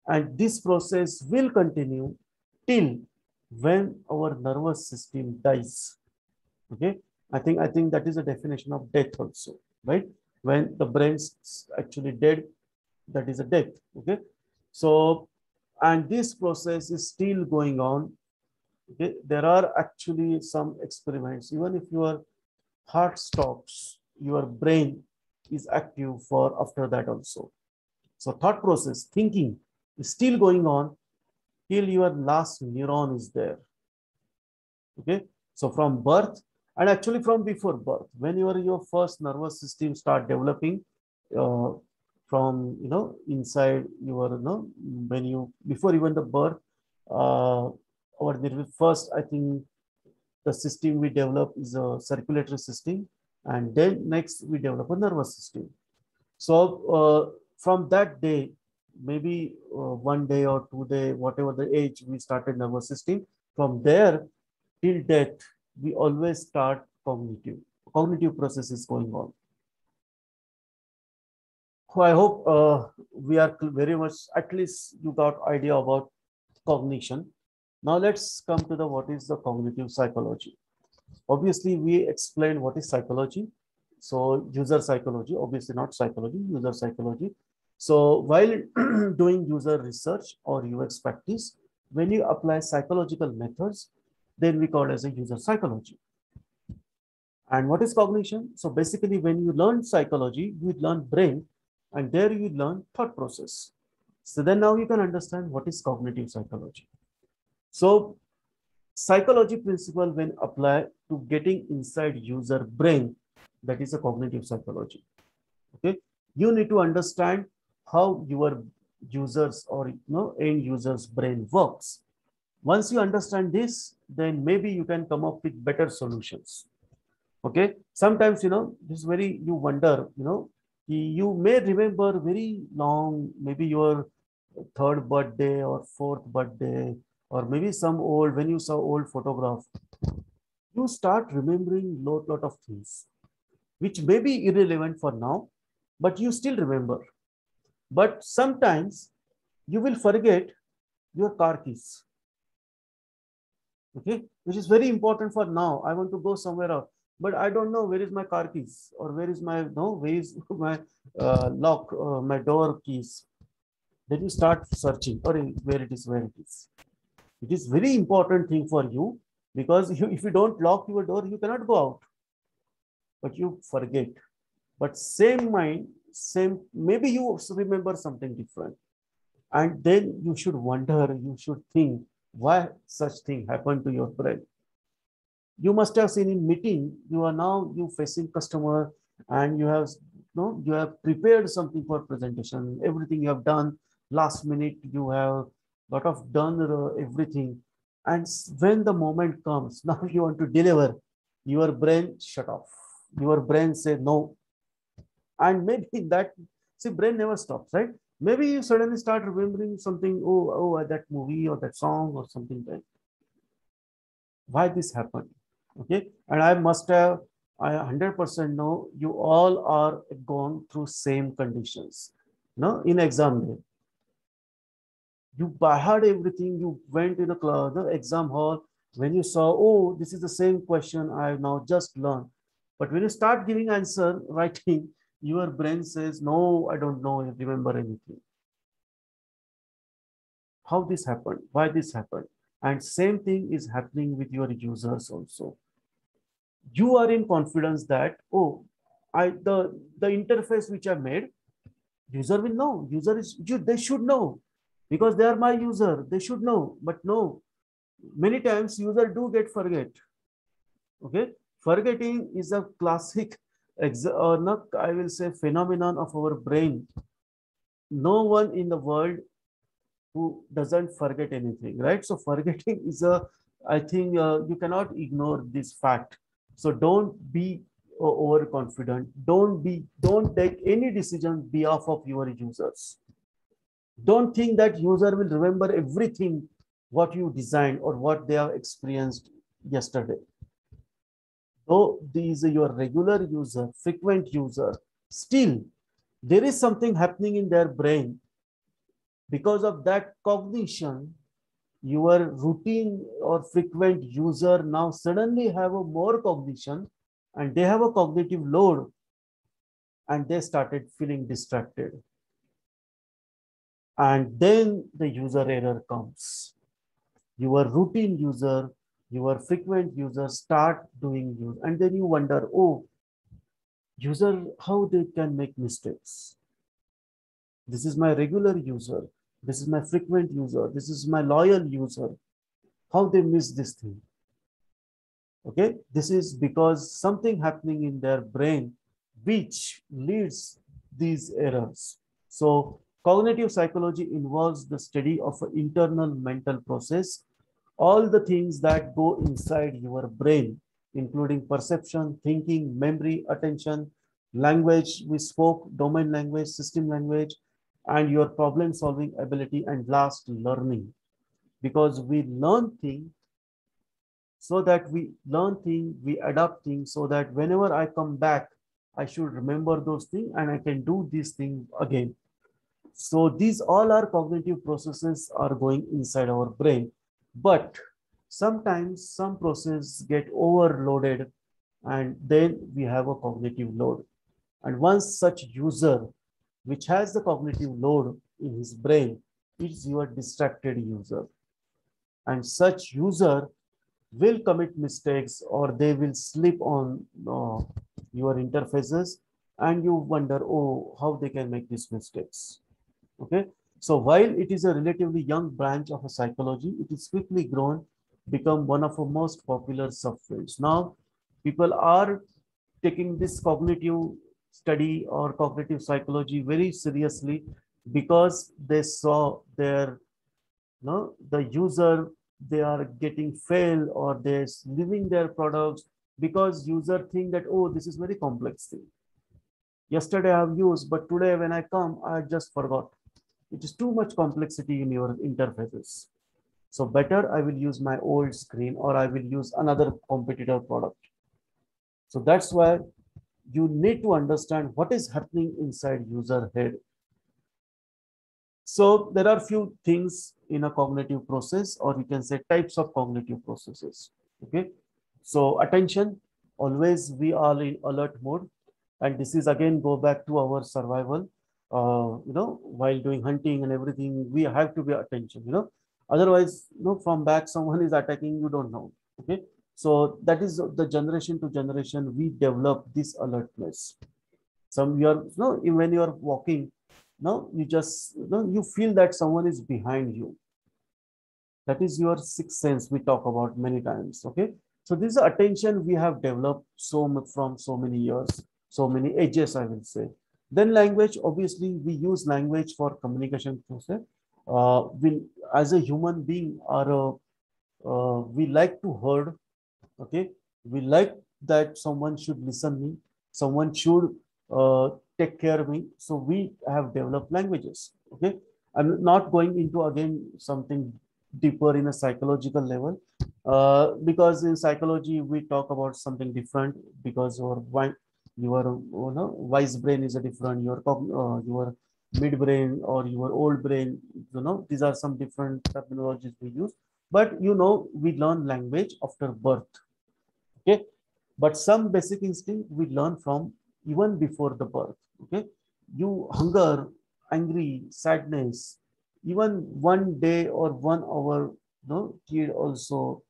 and this process will continue till when our nervous system dies. Okay, I think that is a definition of death also, right? When the brain's actually dead, that is a death. Okay, so and this process is still going on. Okay, there are actually some experiments. Even if your heart stops, your brain is active for after that also. So thought process, thinking is still going on till your last neuron is there. Okay. So from birth, and actually from before birth, when your first nervous system start developing, uh, from inside your, when you before even the birth, our first, I think the system we develop is a circulatory system, and then next we develop a nervous system. So from that day, maybe 1 day or 2 day, whatever the age we started nervous system, from there till death, we always start cognitive process is going on. So I hope we are very much, at least you got idea about cognition. Now let's come to the what is the cognitive psychology. Obviously, we explained what is psychology. So user psychology, obviously not psychology, user psychology. So while doing user research or UX practice, when you apply psychological methods, then we call it as a user psychology. And what is cognition? So basically, when you learn psychology, you learn brain, and there you learn thought process. So then now you can understand what is cognitive psychology. So psychology principle when applied to getting inside user brain, that is a cognitive psychology. Okay, you need to understand how your users or end users brain works. Once you understand this, then maybe you can come up with better solutions. Okay, sometimes this very you wonder, you may remember very long, maybe your third birthday or fourth birthday, or maybe some old, when you saw old photograph, you start remembering lot of things which may be irrelevant for now, but you still remember. But sometimes you will forget your car keys. Okay, which is very important for now. I want to go somewhere else, but I don't know where is my car keys, or where is my, no, where is my lock, my door keys. Then you start searching, or where it is. It is very important thing for you, because if you don't lock your door, you cannot go out, but you forget. But same mind, same, maybe you also remember something different. And then you should wonder, you should think why such thing happened to your brain. You must have seen in meeting, you are now you facing customer, and you have you have prepared something for presentation, everything you have done last minute, you have lot of done everything. And when the moment comes, now you want to deliver, your brain shut off, your brain say no. And maybe that, see, brain never stops, right? Maybe you suddenly start remembering something, that movie or that song or something like. Why this happened? Okay, and I must have, I 100% know you all are gone through same conditions. No, in exam day, you by heard everything, you went in the exam hall, when you saw, oh, this is the same question I now just learned. But when you start giving answer writing, your brain says, no, I don't know, I remember anything. How this happened, why this happened? And same thing is happening with your users also. You are in confidence that, oh, the interface which I made, user will know, user is, they should know, because they are my user, they should know. But no, Many times user do get forget. Okay, forgetting is a classic or not, I will say, phenomenon of our brain. No one in the world who doesn't forget anything, right? So forgetting is a, I think you cannot ignore this fact. So don't be overconfident. Don't take any decision behalf of your users. Don't think that user will remember everything what you designed or what they have experienced yesterday. Though these are your regular user, frequent user, still there is something happening in their brain. Because of that cognition, your routine or frequent user now suddenly have a more cognition, and they have a cognitive load, and they started feeling distracted. And then the user error comes. Your routine user, your frequent user start doing use, and then you wonder, oh, user, how they can make mistakes. This is my regular user. This is my frequent user. This is my loyal user. How they miss this thing? Okay, this is because something happening in their brain which leads these errors. So cognitive psychology involves the study of an internal mental process, all the things that go inside your brain, including perception, thinking, memory, attention, language we spoke, domain language, system language, and your problem solving ability, and last, learning. Because we learn things, so that we learn things, we adapt things, so that whenever I come back, I should remember those things and I can do these things again. So these all our cognitive processes are going inside our brain. But sometimes some processes get overloaded, and then we have a cognitive load. And once such user which has the cognitive load in his brain is your distracted user. And such user will commit mistakes, or they will slip on your interfaces, and you wonder, oh, how they can make these mistakes. Okay, so while it is a relatively young branch of a psychology, it is quickly grown, become one of the most popular subfields. Now people are taking this cognitive study or cognitive psychology very seriously, because they saw their, no, the user, they are getting fail, or they're leaving their products because user think that, oh, this is very complex thing. Yesterday I have used, but today when I come, I just forgot. It is too much complexity in your interfaces. So better I will use my old screen, or I will use another competitor product. So that's why you need to understand what is happening inside user head. So there are few things in a cognitive process, or you can say types of cognitive processes. Okay. So attention, always we are in alert mode. And this is again go back to our survival. While doing hunting and everything, we have to be attention. Otherwise, from back someone is attacking, you don't know. Okay. So that is the generation to generation, we develop this alertness. Some you are, when you are walking, no, you just, you feel that someone is behind you. That is your sixth sense we talk about many times. Okay, so this is attention we have developed so much from so many years, so many ages, I will say. Then language, obviously we use language for communication process. We, as a human being, are we like to heard. Okay, we like that someone should listen me, someone should take care of me. So we have developed languages. Okay, I'm not going into again something deeper in a psychological level, because in psychology we talk about something different, because your wise brain is a different, your mid brain or your old brain, these are some different terminologies we use. But we learn language after birth. Okay, but some basic instinct we learn from even before the birth. Okay, you hunger, angry, sadness, even 1 day or 1 hour, kid also,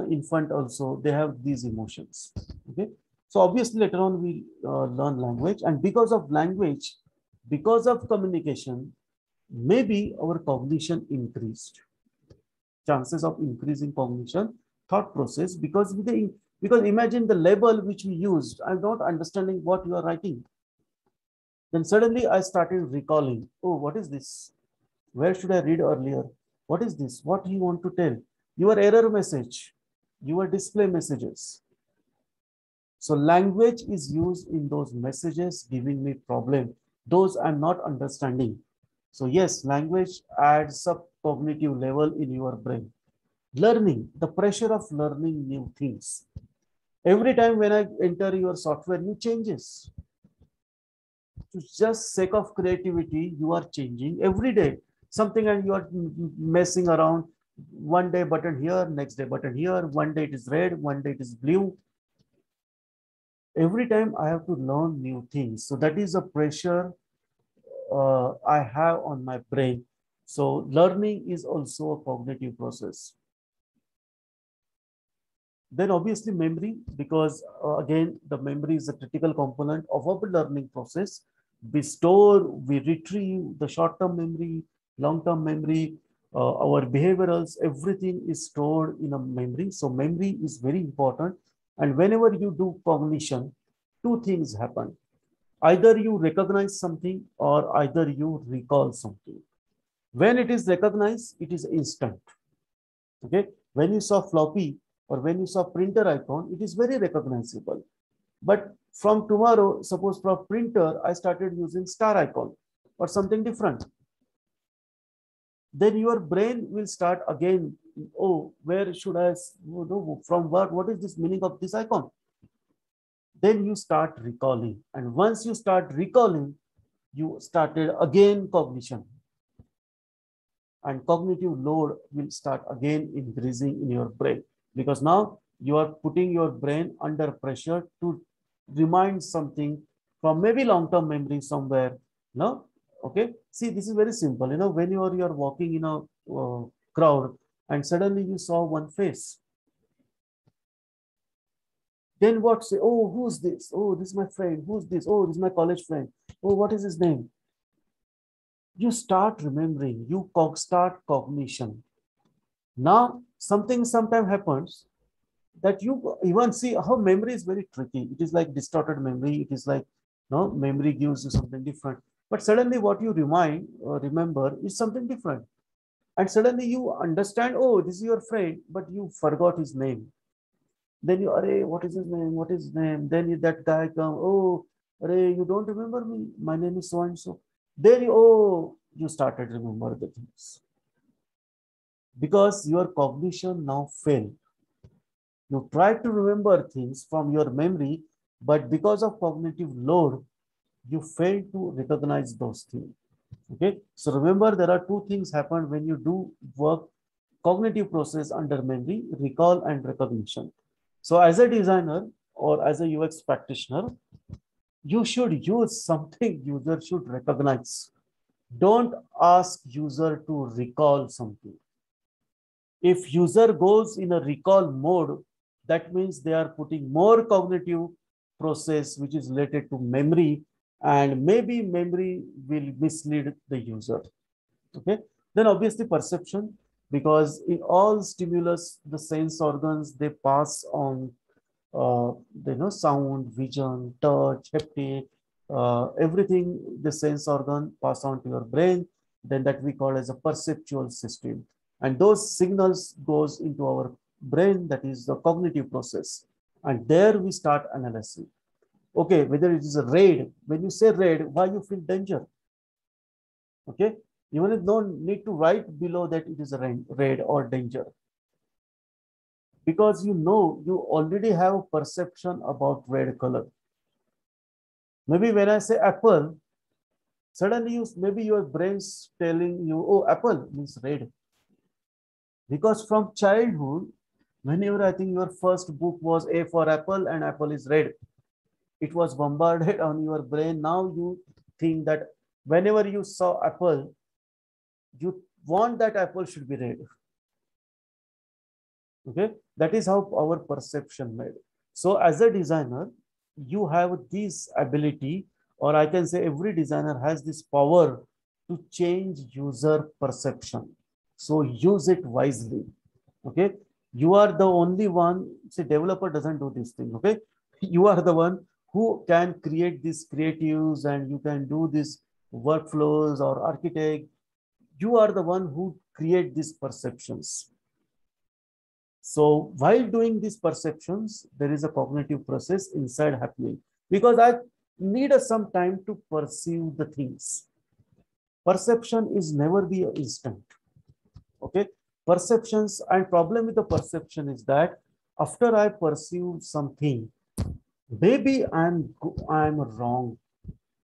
infant also, they have these emotions. Okay, so obviously later on we learn language, and because of language, because of communication, maybe our cognition increased. chances of increasing cognition thought process, because because imagine the label which we used, I'm not understanding what you are writing. Then suddenly I started recalling, oh, what is this? Where should I read earlier? What is this? What do you want to tell? Your error message, your display messages. So language is used in those messages giving me problem. Those I'm not understanding. So yes, language adds up cognitive level in your brain. Learning, the pressure of learning new things. Every time when I enter your software, new changes. To just sake of creativity, you are changing every day something, and you are messing around. One day button here, next day button here. One day it is red, one day it is blue. Every time I have to learn new things. So that is a pressure I have on my brain. So learning is also a cognitive process. Then obviously memory, because again, the memory is a critical component of our learning process. We store, we retrieve the short-term memory, long-term memory, our behaviorals, everything is stored in a memory. So memory is very important. And whenever you do cognition, two things happen. Either you recognize something or either you recall something. When it is recognized, it is instant. Okay. When you saw floppy or when you saw printer icon, it is very recognizable. But from tomorrow, suppose for printer, I started using star icon or something different. Then your brain will start again. Oh, where should I know from what is this meaning of this icon? Then you start recalling. And once you start recalling, you started again cognition. And cognitive load will start again increasing in your brain, because now you are putting your brain under pressure to remind something from maybe long-term memory somewhere. No, okay. See, this is very simple. When you're walking in a crowd and suddenly you saw one face, then what? Say, oh, who's this? Oh, this is my friend. Who's this? Oh, this is my college friend. Oh, what is his name? You start remembering. You start cognition. Now, something sometimes happens that you even see how memory is very tricky. It is like distorted memory. It is like, no, memory gives you something different. But suddenly what you remind or remember is something different. And suddenly you understand, oh, this is your friend, but you forgot his name. Then you, Arey, what is his name? What is his name? Then that guy come, oh, Arey, you don't remember me? My name is so and so. Then you started remember the things. Because your cognition now failed. You try to remember things from your memory, but because of cognitive load, you fail to recognize those things. Okay. So remember, there are two things happen when you do work cognitive process under memory: recall and recognition. So as a designer or as a UX practitioner, you should use something user should recognize. Don't ask user to recall something. If user goes in a recall mode, that means they are putting more cognitive process which is related to memory, and maybe memory will mislead the user. Okay. Then obviously perception, because in all stimulus, the sense organs, they pass on, sound, vision, touch, haptic, everything, the sense organ pass on to your brain, then that we call as a perceptual system. And those signals goes into our brain, that is the cognitive process. And there we start analyzing. Okay, whether it is a raid, when you say raid, why you feel danger? Okay, even if no need to write below that it is a raid or danger. Because you already have a perception about red color. Maybe when I say apple, suddenly maybe your brain's telling you, oh, apple means red. Because from childhood, whenever I think your first book was A for apple and apple is red, it was bombarded on your brain. Now you think that whenever you saw apple, you want that apple should be red. Okay, that is how our perception made. So as a designer, you have this ability, or I can say every designer has this power to change user perception. So use it wisely. Okay, you are the only one. See, developer doesn't do this thing. Okay, you are the one who can create these creatives and you can do these workflows or architect. You are the one who create these perceptions. So while doing these perceptions, there is a cognitive process inside happening because I need some time to perceive the things. Perception is never be instant. Okay, perceptions, and problem with the perception is that after I perceive something, maybe I'm wrong.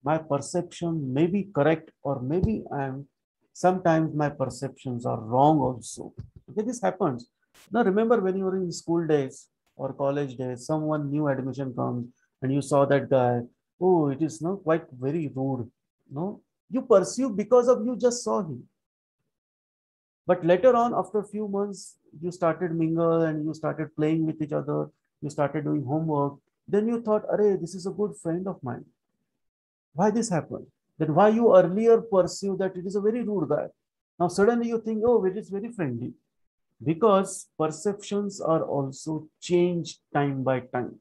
My perception may be correct, or maybe I'm sometimes my perceptions are wrong also. Okay, this happens. Now remember when you were in school days or college days, someone new admission comes and you saw that guy. Oh, it is not quite very rude. No, you perceive because of you just saw him. But later on, after a few months, you started mingle and you started playing with each other. You started doing homework. Then you thought, "Arey, this is a good friend of mine. Why this happened? Then why you earlier perceived that it is a very rude guy? Now suddenly you think, oh, it is very friendly." Because perceptions are also changed time by time.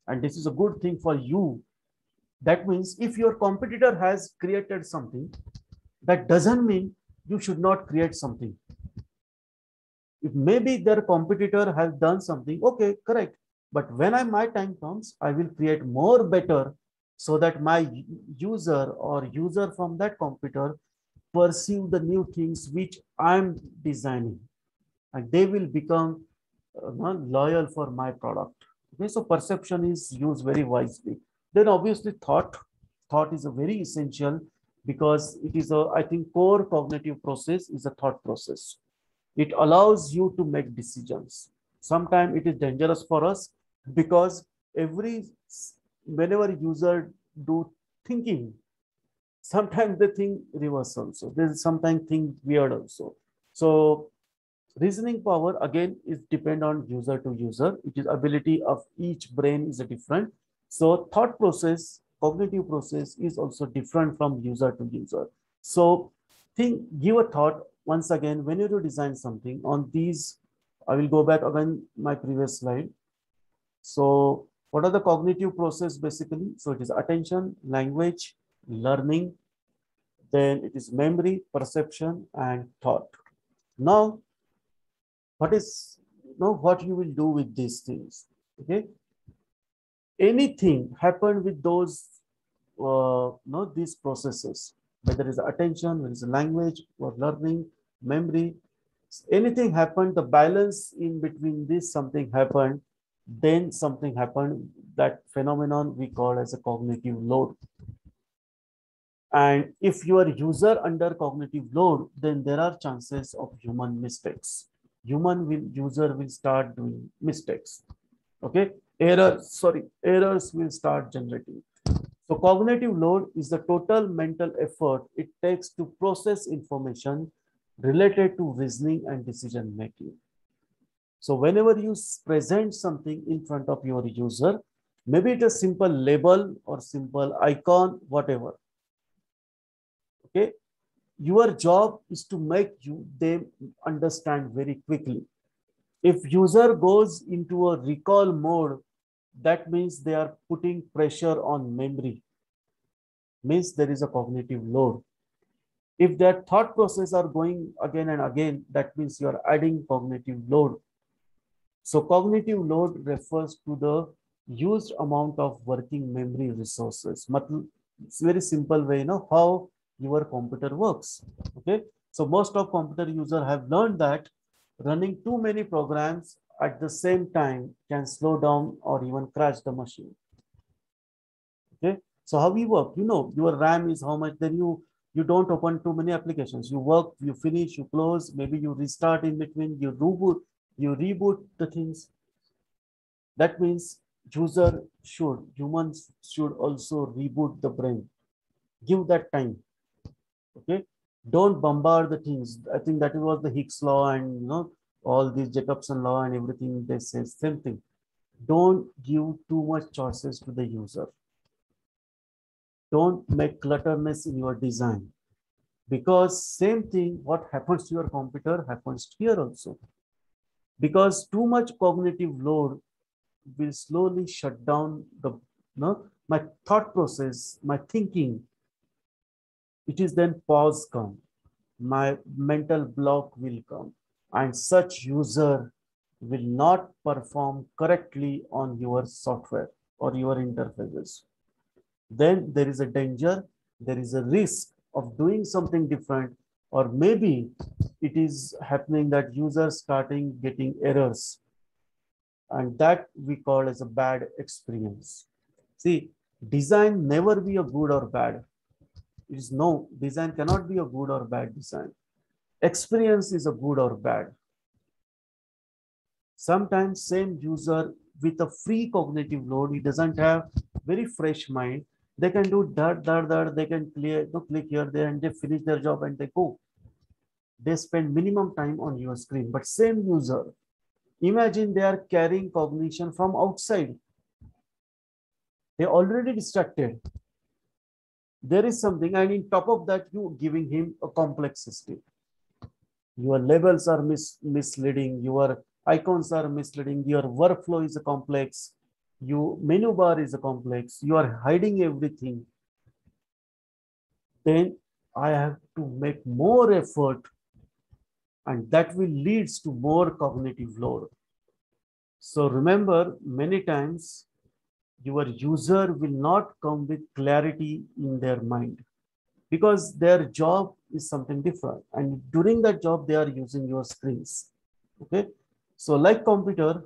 And this is a good thing for you. That means if your competitor has created something, that doesn't mean you should not create something. If maybe their competitor has done something, okay, correct. But when my time comes, I will create more better so that my user or user from that computer perceive the new things which I'm designing, and they will become loyal for my product. Okay, so perception is used very wisely. Then obviously thought is a very essential because it is a, I think, core cognitive process is a thought process. It allows you to make decisions. Sometimes it is dangerous for us because every whenever user do thinking, sometimes they think reverse also. They sometimes think weird also. So reasoning power again is depend on user to user. It is ability of each brain is a different. So thought process, cognitive process is also different from user to user. So think, give a thought once again when you design something on these. I will go back again my previous slide. So what are the cognitive process basically? So it is attention, language, learning, then it is memory, perception, and thought. Now what is now what you will do with these things? Okay, anything happened with those no these processes, whether it's attention, whether it's language or learning, memory, anything happened, the balance in between this something happened, then something happened, that phenomenon we call as a cognitive load. And if you are user under cognitive load, then there are chances of human mistakes. User will start doing mistakes. Okay, errors will start generating. So cognitive load is the total mental effort it takes to process information related to reasoning and decision making. So whenever you present something in front of your user, maybe it's a simple label or simple icon, whatever. Okay, your job is to make them understand very quickly. If user goes into a recall mode, that means they are putting pressure on memory, means there is a cognitive load. If their thought process are going again and again, that means you are adding cognitive load. So cognitive load refers to the used amount of working memory resources. It's very simple way, how your computer works. Okay, so most of computer user have learned that running too many programs at the same time can slow down or even crash the machine. Okay, so how we work, your RAM is how much, then you don't open too many applications. You work, you finish, you close, maybe you restart in between, you reboot the things. That means humans should also reboot the brain. Give that time. Okay, don't bombard the things. I think that was the Higgs law, and all these Jacobson law and everything. They say same thing. Don't give too much choices to the user. Don't make clutterness in your design, because same thing what happens to your computer happens here also. because too much cognitive load will slowly shut down the my thought process, my thinking. It is then pause come, my mental block will come, and such user will not perform correctly on your software or your interfaces. Then there is a danger, there is a risk of doing something different, or maybe it is happening that users starting getting errors, and that we call as a bad experience. See, design never be a good or bad. It is no, design cannot be a good or bad design. Experience is a good or bad. Sometimes same user with a free cognitive load, he doesn't have very fresh mind. They can do that, they can clear, no, click here, there, and they finish their job and they go. They spend minimum time on your screen. But same user, imagine they are carrying cognition from outside. They already distracted. There is something, and in top of that, you giving him a complex system. Your labels are misleading, your icons are misleading, your workflow is complex, your menu bar is complex, you are hiding everything. Then I have to make more effort, and that will leads to more cognitive load. So remember, many times your user will not come with clarity in their mind because their job is something different, and during that job they are using your screens. Okay, so like computer,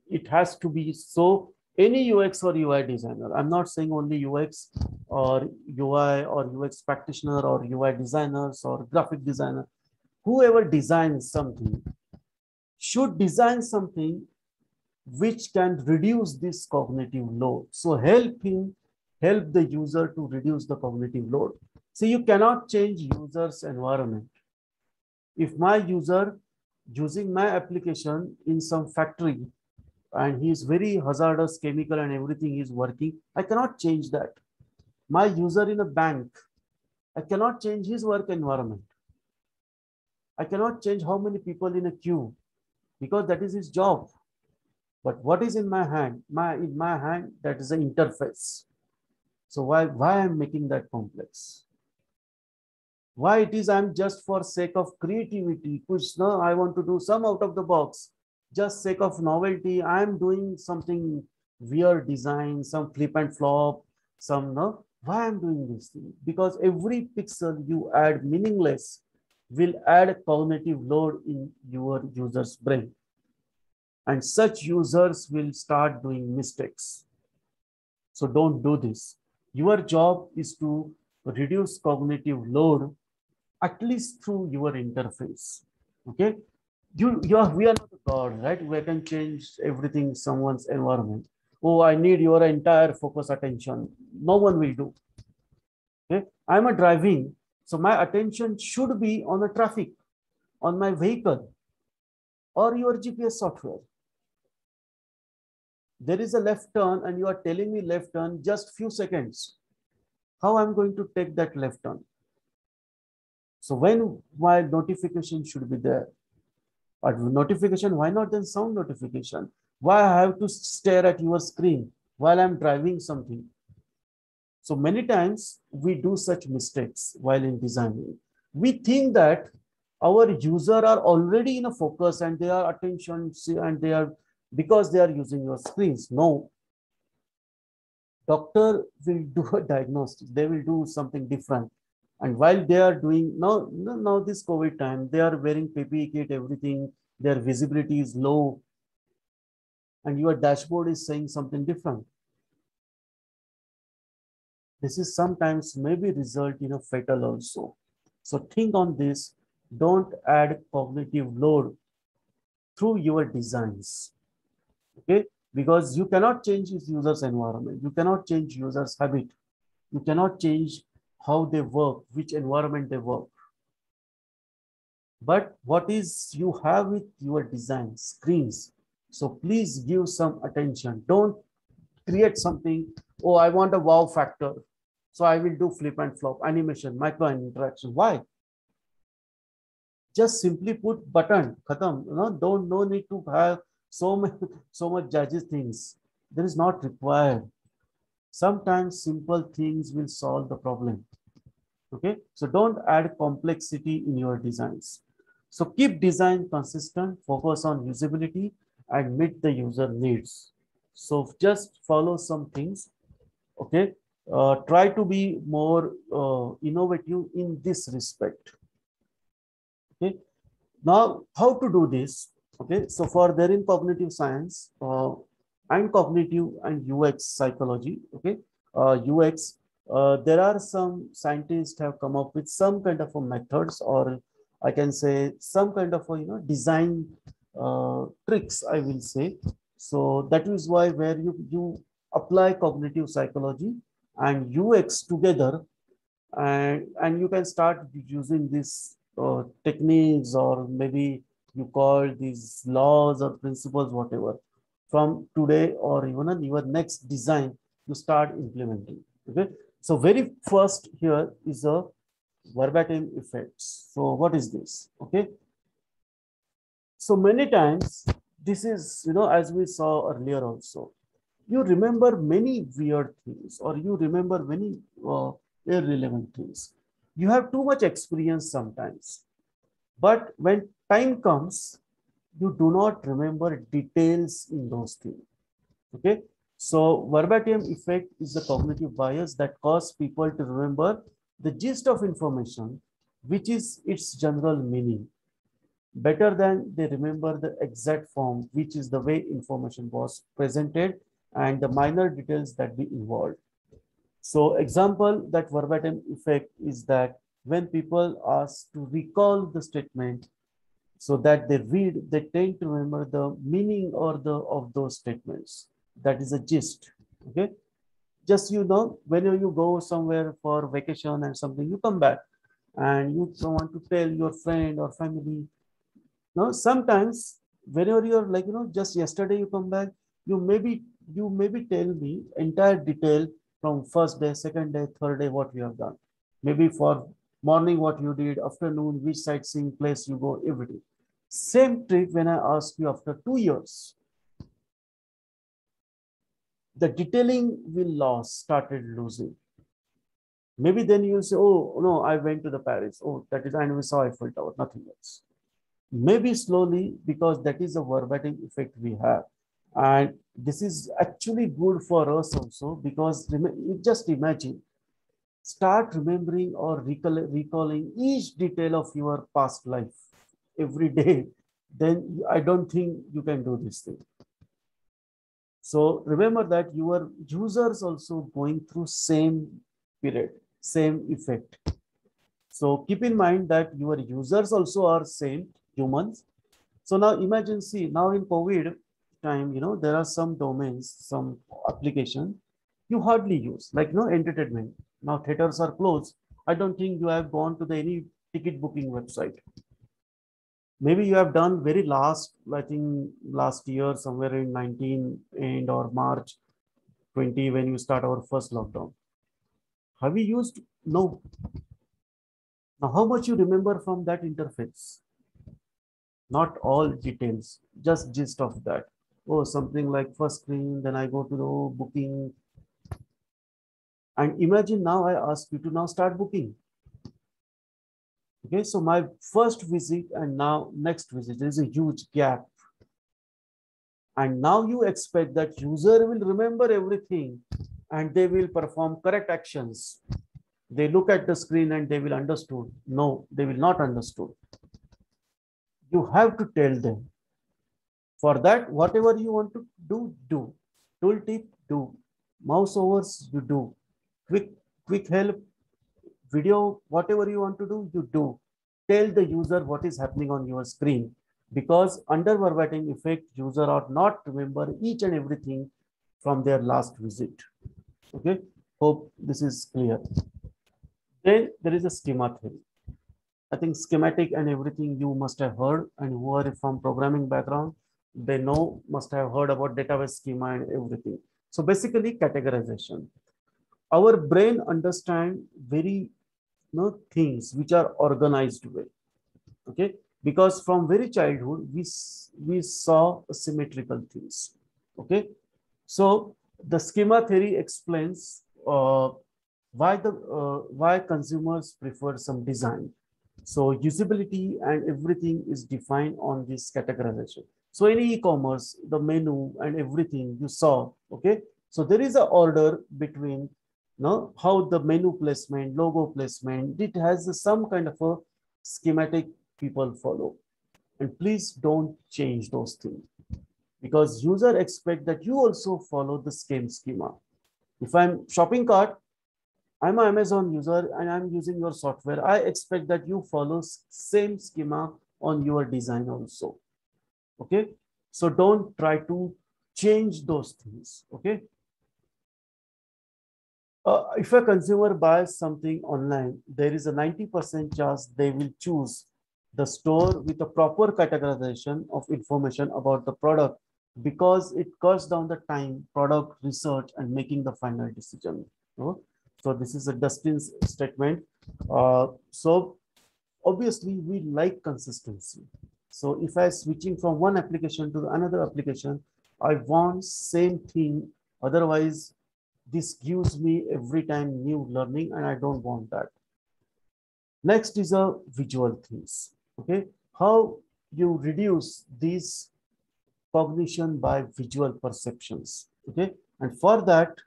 it has to be so. Any UX or UI designer, I'm not saying only UX or UI or UX practitioner or UI designers or graphic designer, whoever designs something should design something which can reduce this cognitive load. So help the user to reduce the cognitive load. See, you cannot change user's environment. If my user using my application in some factory and he is very hazardous chemical and everything is working, I cannot change that. My user in a bank, I cannot change his work environment. I cannot change how many people in a queue because that is his job. But what is in my hand? In my hand, that is an interface. So why I'm making that complex? Why it is I'm just for sake of creativity, push, no, I want to do some out of the box, just sake of novelty. I'm doing something weird design, some flip and flop, some no. Why I'm doing this thing? Because every pixel you add meaningless will add cognitive load in your user's brain. And such users will start doing mistakes. So don't do this. Your job is to reduce cognitive load at least through your interface. Okay, we are not a god, right? We can change everything, someone's environment. Oh, I need your entire focus attention. No one will do. Okay, I'm a driving, so my attention should be on the traffic, on my vehicle, or your GPS software. There is a left turn, and you are telling me left turn just few seconds. How I'm going to take that left turn? So when my notification should be there, but notification, why not then sound notification? Why I have to stare at your screen while I'm driving something? So many times we do such mistakes while in designing. We think that our user are already in a focus and they are attention and they are because they are using your screens. No, doctor will do a diagnostic. They will do something different. And while they are doing now this COVID time, they are wearing PPE kit, everything, their visibility is low, and your dashboard is saying something different. This is sometimes maybe result in a fatal also. So think on this. Don't add cognitive load through your designs. Okay, because you cannot change this user's environment. You cannot change user's habit. You cannot change how they work, which environment they work. But what is you have with your design screens. So please give some attention. Don't create something. Oh, I want a wow factor. So I will do flip and flop animation, micro interaction. Why? Just simply put button khatam, don't no need to have so many so much judges things. There is not required. Sometimes simple things will solve the problem. Okay, so don't add complexity in your designs. So keep design consistent, focus on usability and meet the user needs. So just follow some things. Okay, try to be more innovative in this respect. Okay, now how to do this? Okay, so for there in cognitive science and cognitive and UX psychology, okay, UX, there are some scientists have come up with some kind of a methods, or I can say some kind of a, design tricks, I will say. So that is why where you apply cognitive psychology and UX together, and you can start using these techniques, or maybe you call these laws or principles, whatever, from today or even on your next design you start implementing. Okay, so very first here is a verbatim effects. So what is this? Okay, so many times this is, as we saw earlier also, you remember many weird things, or you remember many irrelevant things. You have too much experience sometimes, but when time comes, you do not remember details in those things. Okay, so verbatim effect is the cognitive bias that causes people to remember the gist of information, which is its general meaning, better than they remember the exact form, which is the way information was presented and the minor details that be involved. So example that verbatim effect is that when people ask to recall the statement so that they read, they tend to remember the meaning or the of those statements. That is a gist. Okay. Just, whenever you go somewhere for vacation and something, you come back and you want to tell your friend or family. Now, sometimes whenever you're like, just yesterday you come back, you maybe tell me entire detail from first day, second day, third day, what you have done. Maybe for morning, what you did, afternoon, which sightseeing place you go, everything. Same trick when I ask you after 2 years, the detailing will started losing. Maybe then you'll say, oh no, I went to the Paris. Oh, that is, and we saw Eiffel Tower, nothing else. Maybe slowly, because that is a verbatim effect we have, and this is actually good for us also, because just imagine, start remembering or recalling each detail of your past life every day, then I don't think you can do this thing. So remember that your users also going through same period, same effect. So keep in mind that your users also are same humans. So now imagine, see, now in COVID time, there are some domains, some application you hardly use, like no entertainment. Now theaters are closed. I don't think you have gone to any ticket booking website. Maybe you have done very last, I think last year, somewhere in 19 end or March 20, when you start our first lockdown. Have you used? No. Now, how much you remember from that interface? Not all details, just gist of that. Oh, something like first screen, then I go to the booking. And imagine now I ask you to now start booking. Okay, so my first visit and now next visit, there is a huge gap. And now you expect that user will remember everything and they will perform correct actions. They look at the screen and they will understood. No, they will not understood. You have to tell them. For that, whatever you want to do, do. Tooltip, do. Mouse overs, you do. Quick help, video, whatever you want to do, you do. Tell the user what is happening on your screen, because under verbatim effect, user are not remember each and everything from their last visit. Okay, hope this is clear. Then there is a schema theory. I think schematic and everything you must have heard, and who are from programming background, they know, must have heard about database schema and everything. So basically categorization. Our brain understand very things which are organized way. Okay, because from very childhood we saw symmetrical things. Okay, so the schema theory explains why consumers prefer some design. So usability and everything is defined on this categorization. So in e-commerce, the menu and everything you saw, okay. So there is a order between, no, how the menu placement, logo placement, it has some kind of a schematic people follow. And please don't change those things because user expect that you also follow the same schema. If I'm shopping cart, I'm an Amazon user and I'm using your software. I expect that you follow same schema on your design also. Okay. So don't try to change those things. Okay. If a consumer buys something online, there is a 90% chance they will choose the store with a proper categorization of information about the product because it cuts down the time, product research, and making the final decision. So this is a Dustin's statement. So obviously we like consistency. So if I switching from one application to another application, I want same thing. Otherwise, this gives me every time new learning and I don't want that. Next is a visual things. Okay, how you reduce these cognition by visual perceptions. Okay, and for that,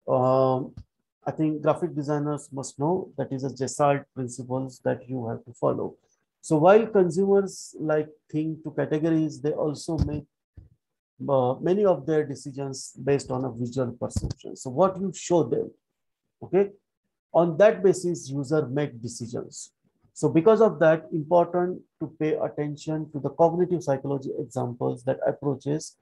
I think graphic designers must know that is a Gestalt principles that you have to follow. So while consumers like think to categories, they also make many of their decisions based on a visual perception. So what you show them, okay, on that basis, user make decisions. So because of that, important to pay attention to the cognitive psychology examples that approaches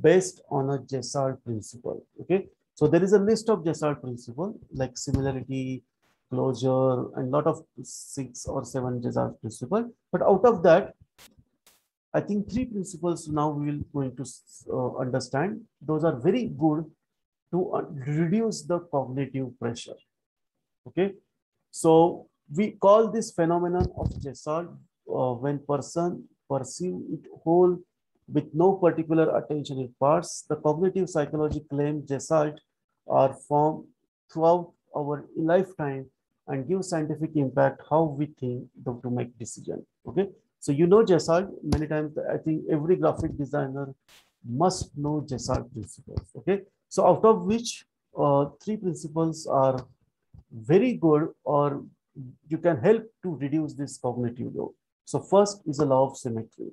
based on a Gestalt principle. Okay, so there is a list of Gestalt principle like similarity, closure, and lot of 6 or 7 Gestalt principle. But out of that, I think 3 principles now we will going to understand. Those are very good to reduce the cognitive pressure. Okay, so we call this phenomenon of Gestalt when person perceive it whole with no particular attention in parts. The cognitive psychology claim Gestalt are formed throughout our lifetime and give scientific impact how we think to make decision. Okay, so you know Gestalt many times. I think every graphic designer must know Gestalt principles. Okay, so out of which 3 principles are very good or you can help to reduce this cognitive load. So first is a law of symmetry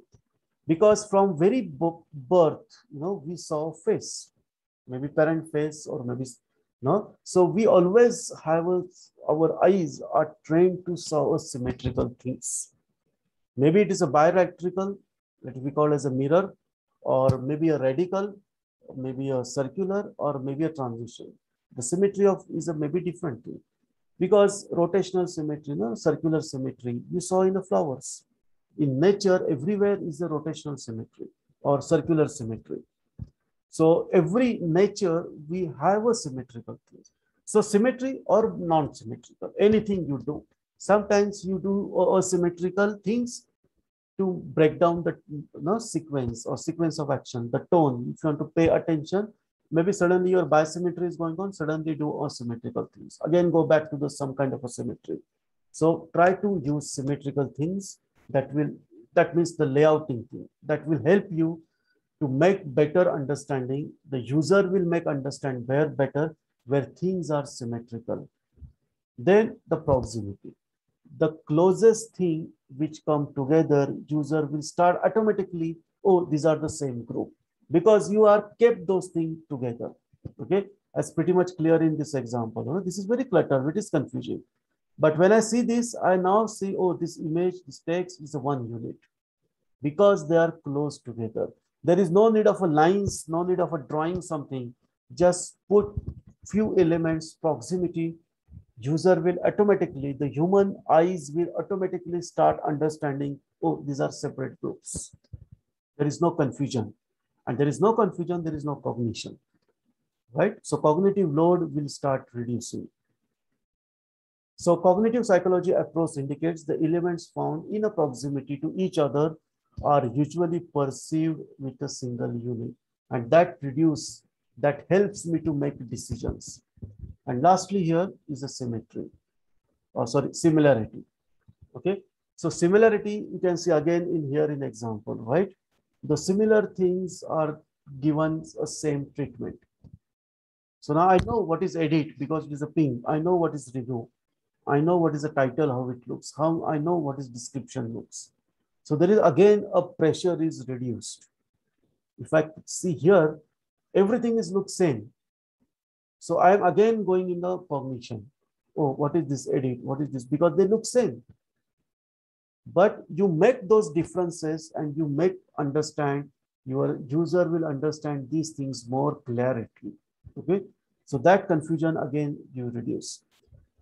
because from very birth, we saw face, maybe parent face or maybe no. So we always have our eyes are trained to saw symmetrical things. Maybe it is a bilateral that we call as a mirror, or maybe a radical, maybe a circular, or maybe a transition. The symmetry of is a maybe different thing because rotational symmetry, circular symmetry, you saw in the flowers. In nature, everywhere is a rotational symmetry or circular symmetry. So every nature, we have a symmetrical thing. So symmetry or non-symmetrical, anything you do. Sometimes you do asymmetrical things to break down the sequence or sequence of action, the tone. If you want to pay attention, maybe suddenly your bisymmetry is going on, suddenly do asymmetrical things. Again, go back to the some kind of a symmetry. So try to use symmetrical things that means the layouting thing that will help you to make better understanding. The user will make understand better where things are symmetrical. Then the proximity. The closest thing which come together, user will start automatically, oh, these are the same group because you are kept those things together. Okay, that's pretty much clear in this example. This is very cluttered, it is confusing. But when I see this, I now see, oh, this image, this text is a one unit because they are close together. There is no need of a lines, no need of a drawing something. Just put few elements, proximity. User will automatically, the human eyes will automatically start understanding, oh, these are separate groups. There is no confusion. And there is no confusion, there is no cognition. Right? So cognitive load will start reducing. So cognitive psychology approach indicates the elements found in a proximity to each other are usually perceived with a single unit, and that helps me to make decisions. And lastly, here is a symmetry, or sorry, similarity. Okay, so similarity you can see again in here in example, right? The similar things are given a same treatment. So now I know what is edit because it is a ping. I know what is review. I know what is the title, how it looks, how I know what is description looks. So there is again a pressure is reduced. If I see here, everything is looks same. So I am again going in the cognition. Oh, what is this edit? What is this? Because they look same. But you make those differences and you make understand, your user will understand these things more clarity. Okay. So that confusion again you reduce.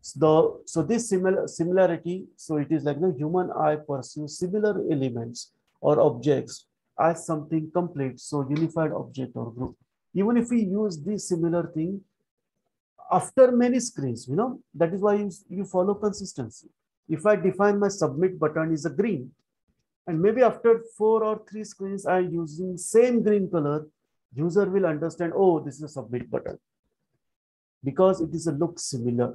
So this similarity, so it is like the human eye perceives similar elements or objects as something complete, so unified object or group. Even if we use this similar thing after many screens, that is why you follow consistency. If I define my submit button is a green, and maybe after 4 or 3 screens I'm using same green color, user will understand, oh, this is a submit button because it is a look similar.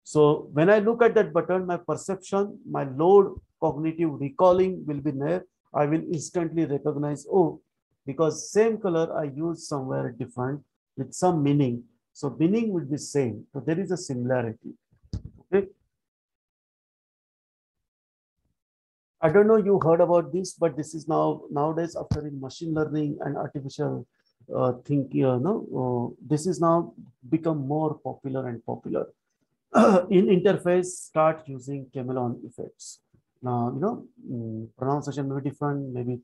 So when I look at that button, my perception, my load cognitive recalling will be there. I will instantly recognize, oh, because same color I use somewhere different with some meaning. So meaning will be same. So there is a similarity. Okay. I don't know you heard about this, but this is nowadays after in machine learning and artificial thinking, this is now become more popular and popular. In interface, start using chameleon effects. Now, pronunciation may be different, maybe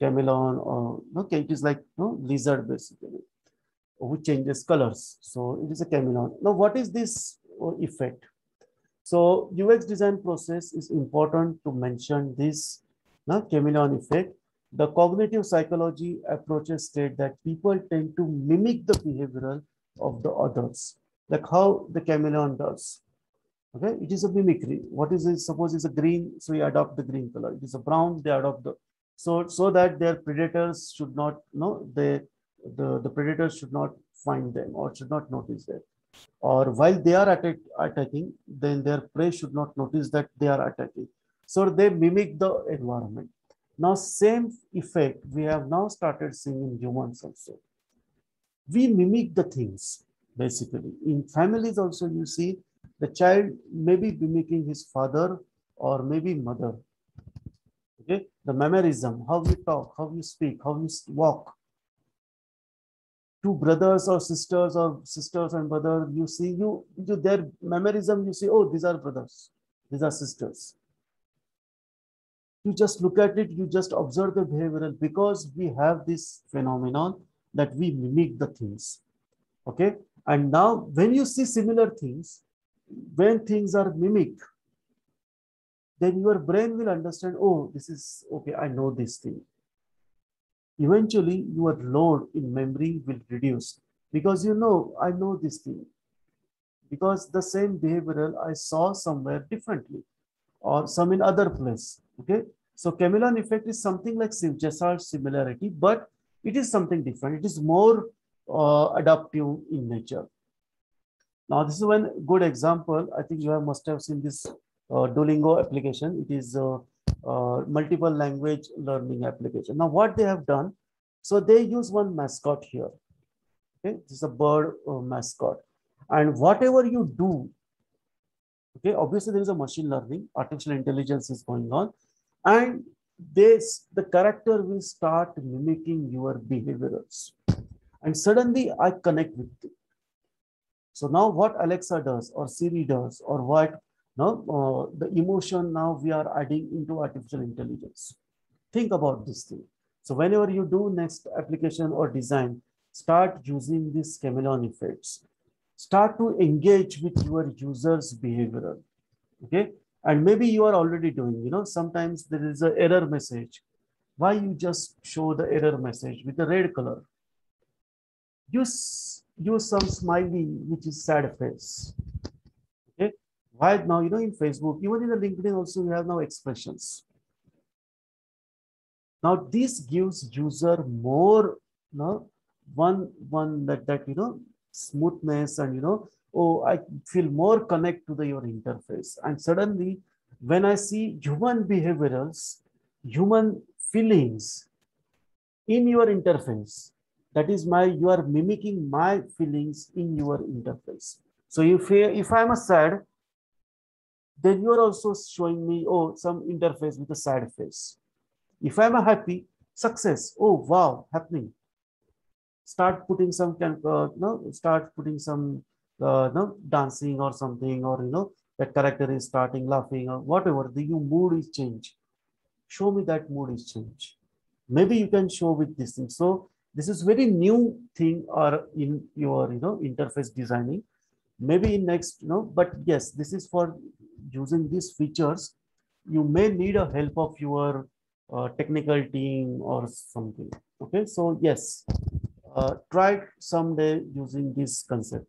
chameleon or okay, it is like lizard basically, which changes colors. So it is a chameleon. Now, what is this effect? So UX design process is important to mention this chameleon effect. The cognitive psychology approaches state that people tend to mimic the behavioral of the others, like how the chameleon does. Okay, it is a mimicry. What is it? Suppose it's a green, so you adopt the green color. It is a brown, they adopt the so that their predators should not the predators should not find them or should not notice them. Or while they are attacking, then their prey should not notice that they are attacking. So they mimic the environment. Now, same effect we have now started seeing in humans also. We mimic the things basically. In families also, you see the child may be mimicking his father or maybe mother. Okay, the mannerism, how you talk, how you speak, how you walk. Two brothers or sisters and brothers, you see their mannerism, you see, oh, these are brothers, these are sisters. You just look at it, you just observe the behavioral because we have this phenomenon that we mimic the things. Okay, and now when you see similar things, when things are mimicked, then your brain will understand, oh, this is okay, I know this thing. Eventually, your load in memory will reduce because I know this thing. Because the same behavioral I saw somewhere differently or some in other place. Okay. So chameleon effect is something like Gestalt similarity, but it is something different. It is more adaptive in nature. Now, this is one good example. I think you must have seen this Duolingo application. It is multiple language learning application. Now, what they have done, so they use one mascot here. Okay, this is a bird mascot, and whatever you do, okay, obviously there is a machine learning, artificial intelligence is going on, and the character will start mimicking your behaviors, and suddenly I connect with it. So now what Alexa does or Siri does or what the emotion now we are adding into artificial intelligence. Think about this thing. So whenever you do next application or design, start using these chameleon effects. Start to engage with your users' behavioral. Okay. And maybe you are already doing, sometimes there is an error message. Why you just show the error message with the red color? Use some smiley, which is sad face. Okay. Right now, in Facebook, even in the LinkedIn also, we have now expressions. Now this gives user more, one that smoothness, and oh, I feel more connect to your interface. And suddenly, when I see human behaviorals, human feelings in your interface, that is you are mimicking my feelings in your interface. So if I'm a sad, then you are also showing me, oh, some interface with a sad face. If I'm a happy, success, oh wow, happening. Start putting some start putting some dancing or something, or that character is starting laughing or whatever. The your mood is changed. Show me that mood is changed. Maybe you can show with this thing. So this is very new thing or in your interface designing. Maybe in next, but yes, this is for using these features. You may need a help of your technical team or something. Okay, so yes, try someday using this concept.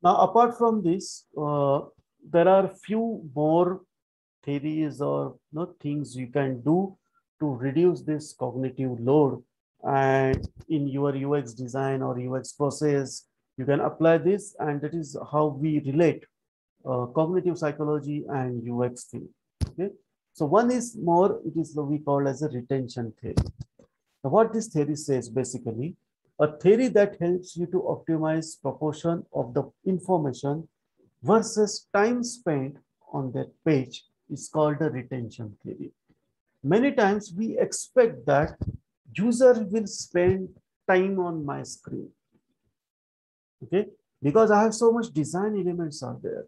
Now, apart from this, there are few more theories or things you can do to reduce this cognitive load. And in your UX design or UX process, you can apply this, and that is how we relate cognitive psychology and UX thing. Okay, so one is more, it is what we call as a retention theory. Now, what this theory says basically, a theory that helps you to optimize proportion of the information versus time spent on that page is called a retention theory. Many times we expect that user will spend time on my screen, okay, because I have so much design elements are there.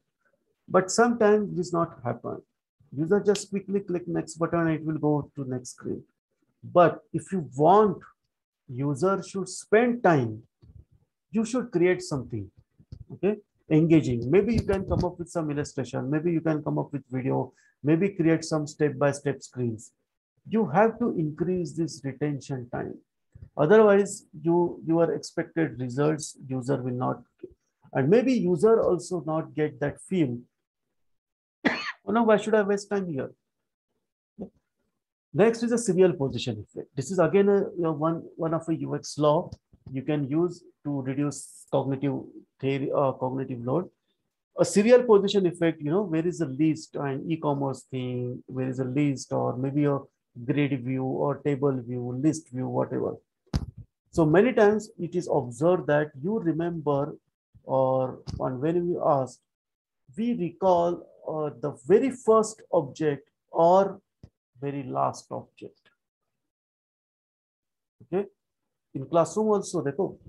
But sometimes this not happen. User just quickly click next button and it will go to next screen. But if you want user should spend time, you should create something, okay, engaging. Maybe you can come up with some illustration, maybe you can come up with video, maybe create some step-by-step screens. You have to increase this retention time. Otherwise, your expected results user will not, and maybe user also not get that feel. Oh no, why should I waste time here? Next is a serial position effect. This is again one of a UX law you can use to reduce cognitive load. A serial position effect, where is a list and e-commerce thing, where is a list, or maybe a grid view or table view, list view, whatever. So many times it is observed that you remember, or when we ask, we recall the very first object or very last object. Okay, in classroom also,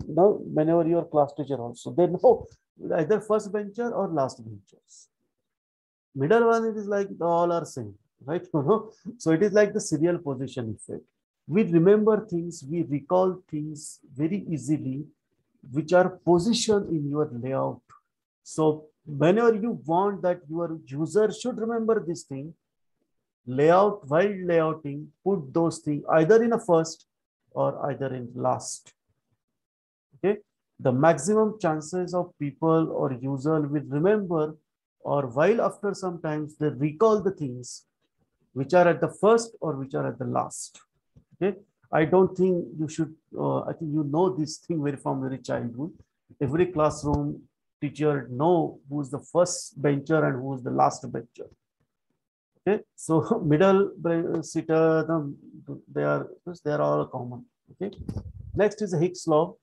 now whenever your class teacher also, they know either first bencher or last benchers. Middle one, it is like all are same, right? So it is like the serial position effect. We remember things, we recall things very easily, which are positioned in your layout. So whenever you want that your user should remember this thing, layout, while layouting, put those things either in a first or either in last. Okay, the maximum chances of people or user will remember, or while after sometimes they recall the things which are at the first or which are at the last. Okay, I don't think you should, I think this thing very from very childhood. Every classroom teacher know who's the first bencher and who's the last bencher. Okay, so middle sitter, they are all common. Okay, next is a Hicks law.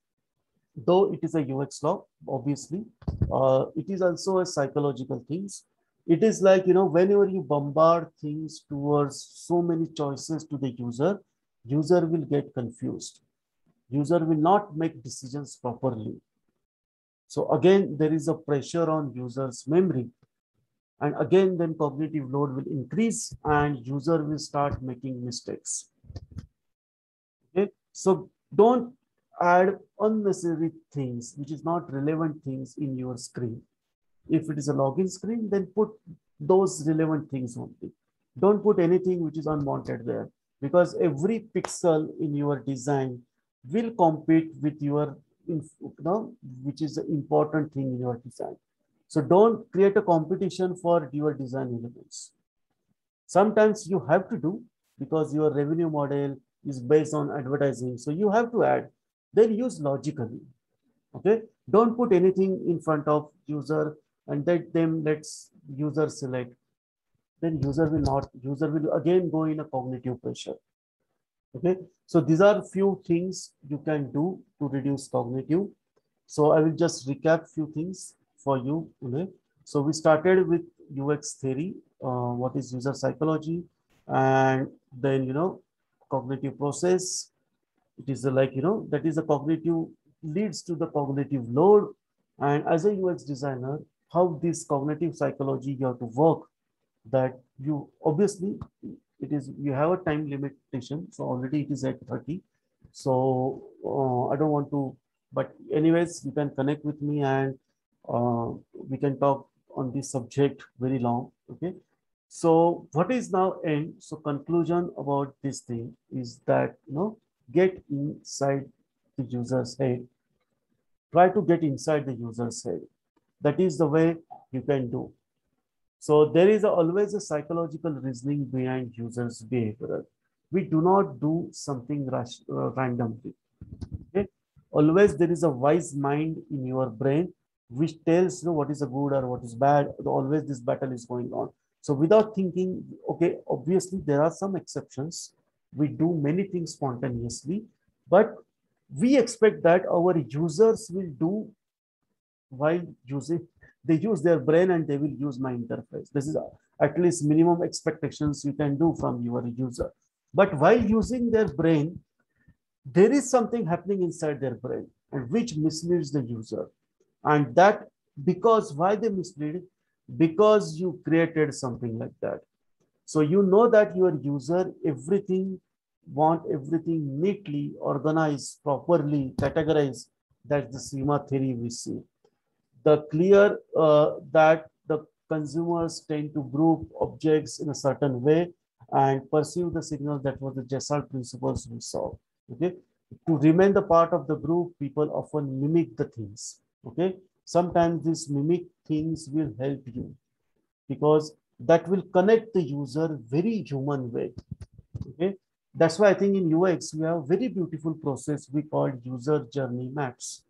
Though it is a UX law, obviously, it is also a psychological things. It is like, whenever you bombard things towards so many choices to the user will get confused. User will not make decisions properly. So again, there is a pressure on user's memory. And again, then cognitive load will increase and user will start making mistakes. Okay, so don't add unnecessary things which is not relevant things in your screen. If it is a login screen, then put those relevant things only. Don't put anything which is unwanted there, because every pixel in your design will compete with your, which is the important thing in your design. So don't create a competition for your design elements. Sometimes you have to do because your revenue model is based on advertising. So you have to add, then use logically. Okay. Don't put anything in front of user and let them let's user select. Then user will again go in a cognitive pressure. Okay. So these are few things you can do to reduce cognitive. So I will just recap few things for you. Okay. So we started with UX theory, what is user psychology, and then cognitive process. It is like that is a cognitive leads to the cognitive load, and as a UX designer, how this cognitive psychology you have to work. That you obviously it is you have a time limitation, so already it is at 30. So I don't want to, but anyways, you can connect with me and we can talk on this subject very long. Okay. So what is now end? So conclusion about this thing is that get inside the user's head. Try to get inside the user's head. That is the way you can do. So there is always a psychological reasoning behind users' behavior. We do not do something randomly. Okay? Always there is a wise mind in your brain which tells you what is a good or what is bad. Always this battle is going on. So without thinking, okay, obviously there are some exceptions. We do many things spontaneously, but we expect that our users will do while using, they use their brain and they will use my interface. This is at least minimum expectations you can do from your user. But while using their brain, there is something happening inside their brain and which misleads the user. And that because why they mislead? Because you created something like that. So you know that your user want everything neatly organized, properly categorized. That's the schema theory we see. The clear that the consumers tend to group objects in a certain way and perceive the signals. That was the Gestalt principles we saw. Okay. To remain the part of the group, people often mimic the things. Okay. Sometimes these mimic things will help you because that will connect the user very human way. Okay. That's why I think in UX we have a very beautiful process we call user journey maps.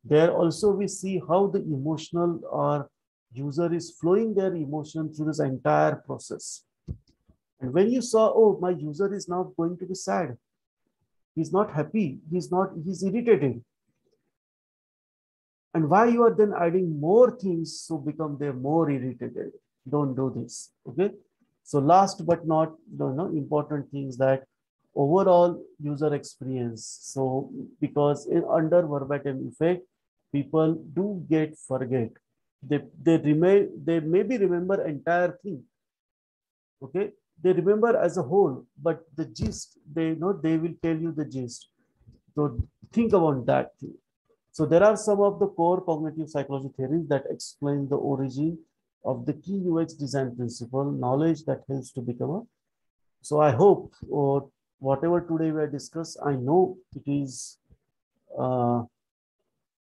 There also we see how the emotional or user is flowing their emotion through this entire process. And when you saw, oh, my user is now going to be sad, he's not happy, he's irritated. And why you are then adding more things to become they more irritated? Don't do this. Okay. So last but not important things that overall user experience. So because under verbatim effect, people do get forget. They maybe remember entire thing. Okay. They remember as a whole, but the gist they will tell you the gist. So think about that thing. So there are some of the core cognitive psychology theories that explain the origin of the key UX design principle, knowledge that helps to become a. So I hope whatever today we have discussed, I know it is uh,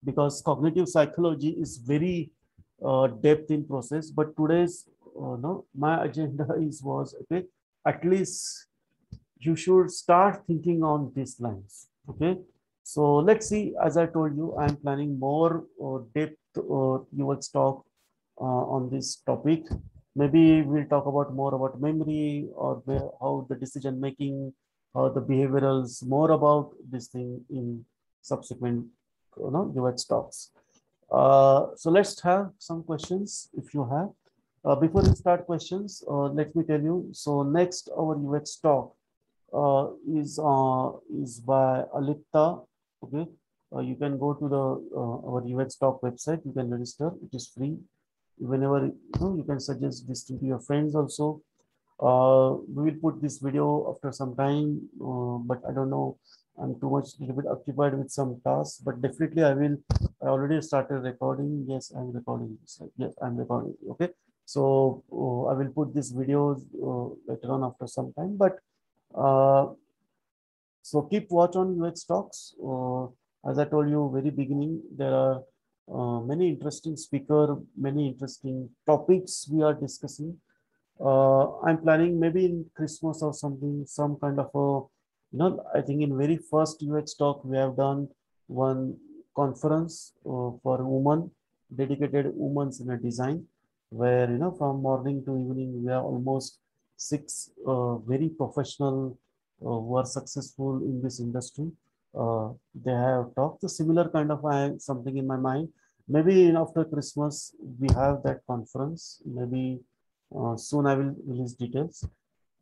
because cognitive psychology is very depth in process, but today's no, my agenda was okay, at least you should start thinking on these lines. Okay. So let's see, as I told you, I'm planning more depth UX talk on this topic. Maybe we'll talk about more about memory or how the decision making, how the behaviorals, more about this thing in subsequent UX talks. So let's have some questions if you have. Before we start questions, let me tell you. So next, our UX talk is by Alipta. Okay, you can go to the our UX Talk website. You can register. It is free. Whenever you can suggest this to your friends also. We will put this video after some time, but I don't know. I'm too much little bit occupied with some tasks, but definitely I will. I already started recording. Yes, I'm recording. Yes, I'm recording. Okay, so I will put this videos later on after some time, but. So keep watch on UX talks. As I told you very beginning, there are many interesting speaker, many interesting topics we are discussing. I'm planning maybe in Christmas or something, some kind of a, I think in very first UX talk we have done one conference for women, dedicated women in a design, where from morning to evening we are almost six very professional who are successful in this industry. They have talked a similar kind of something in my mind. Maybe after Christmas we have that conference. Maybe soon I will release details.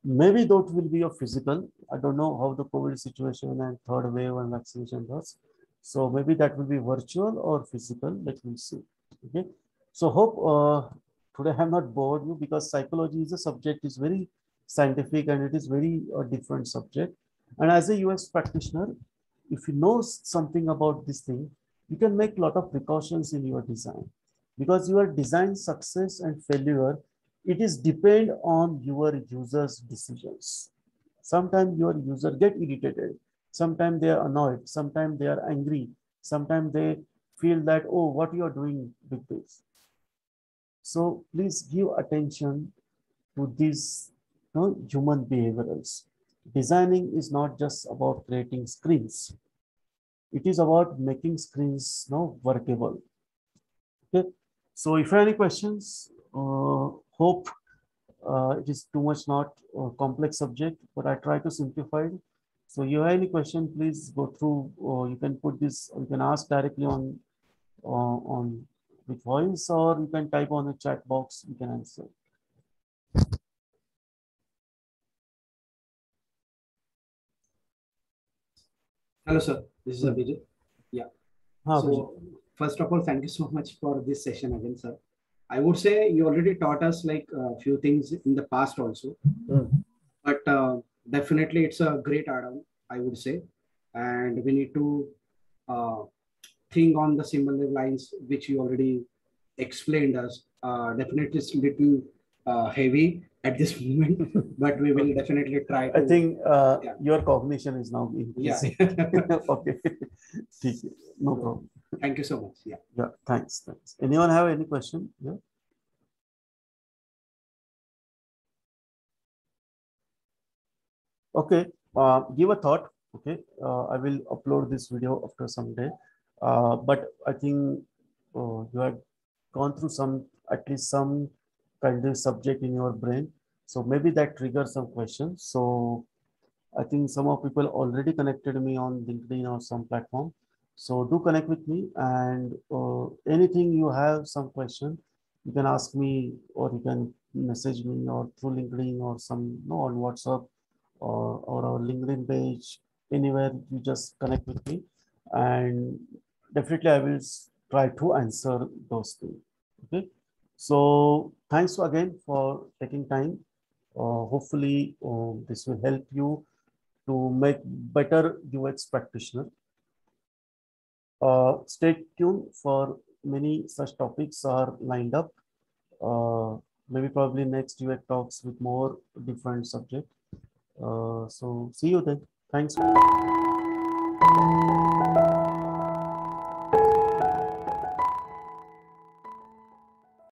Maybe that will be a physical. I don't know how the COVID situation and third wave and vaccination does. So maybe that will be virtual or physical. Let me see. Okay. So hope today I'm not bored you, because psychology is a subject, is very scientific and it is very different subject. And as a UX practitioner, if you know something about this thing, you can make a lot of precautions in your design, because your design success and failure, it is depend on your users decisions. Sometimes your user get irritated, sometimes they are annoyed, sometimes they are angry, sometimes they feel that, oh, what you are doing with this. So please give attention to these human behaviorals. Designing is not just about creating screens, it is about making screens workable. Okay. So if you have any questions, hope it is too much not a complex subject, but I try to simplify it. So you have any question, please go through, or you can put this, or you can ask directly on with voice, or you can type on the chat box, you can answer. Hello, sir. This is Abhijit. Yeah. So, first of all, thank you so much for this session again, sir. I would say you already taught us like a few things in the past also, but definitely it's a great add-on, I would say, and we need to uh, think on the similar lines which you already explained us. Definitely, it's a little heavy at this moment, but we will definitely try to. I think your cognition is now increasing. Yeah. Okay. No problem. Thank you so much. Yeah. Yeah. Thanks. Anyone have any question? Yeah. Okay. Give a thought. Okay. I will upload this video after some day. But I think you have gone through at least some kind of subject in your brain. So maybe that triggers some questions. So I think some of people already connected me on LinkedIn or some platform. So do connect with me, and anything you have some question, you can ask me, or you can message me or through LinkedIn or some on WhatsApp, or our LinkedIn page, anywhere you just connect with me, and definitely I will try to answer those things. Okay. So thanks again for taking time. Hopefully this will help you to make better UX practitioner. Stay tuned for many such topics are lined up. Maybe probably next UX talks with more different subject. So see you then. Thanks.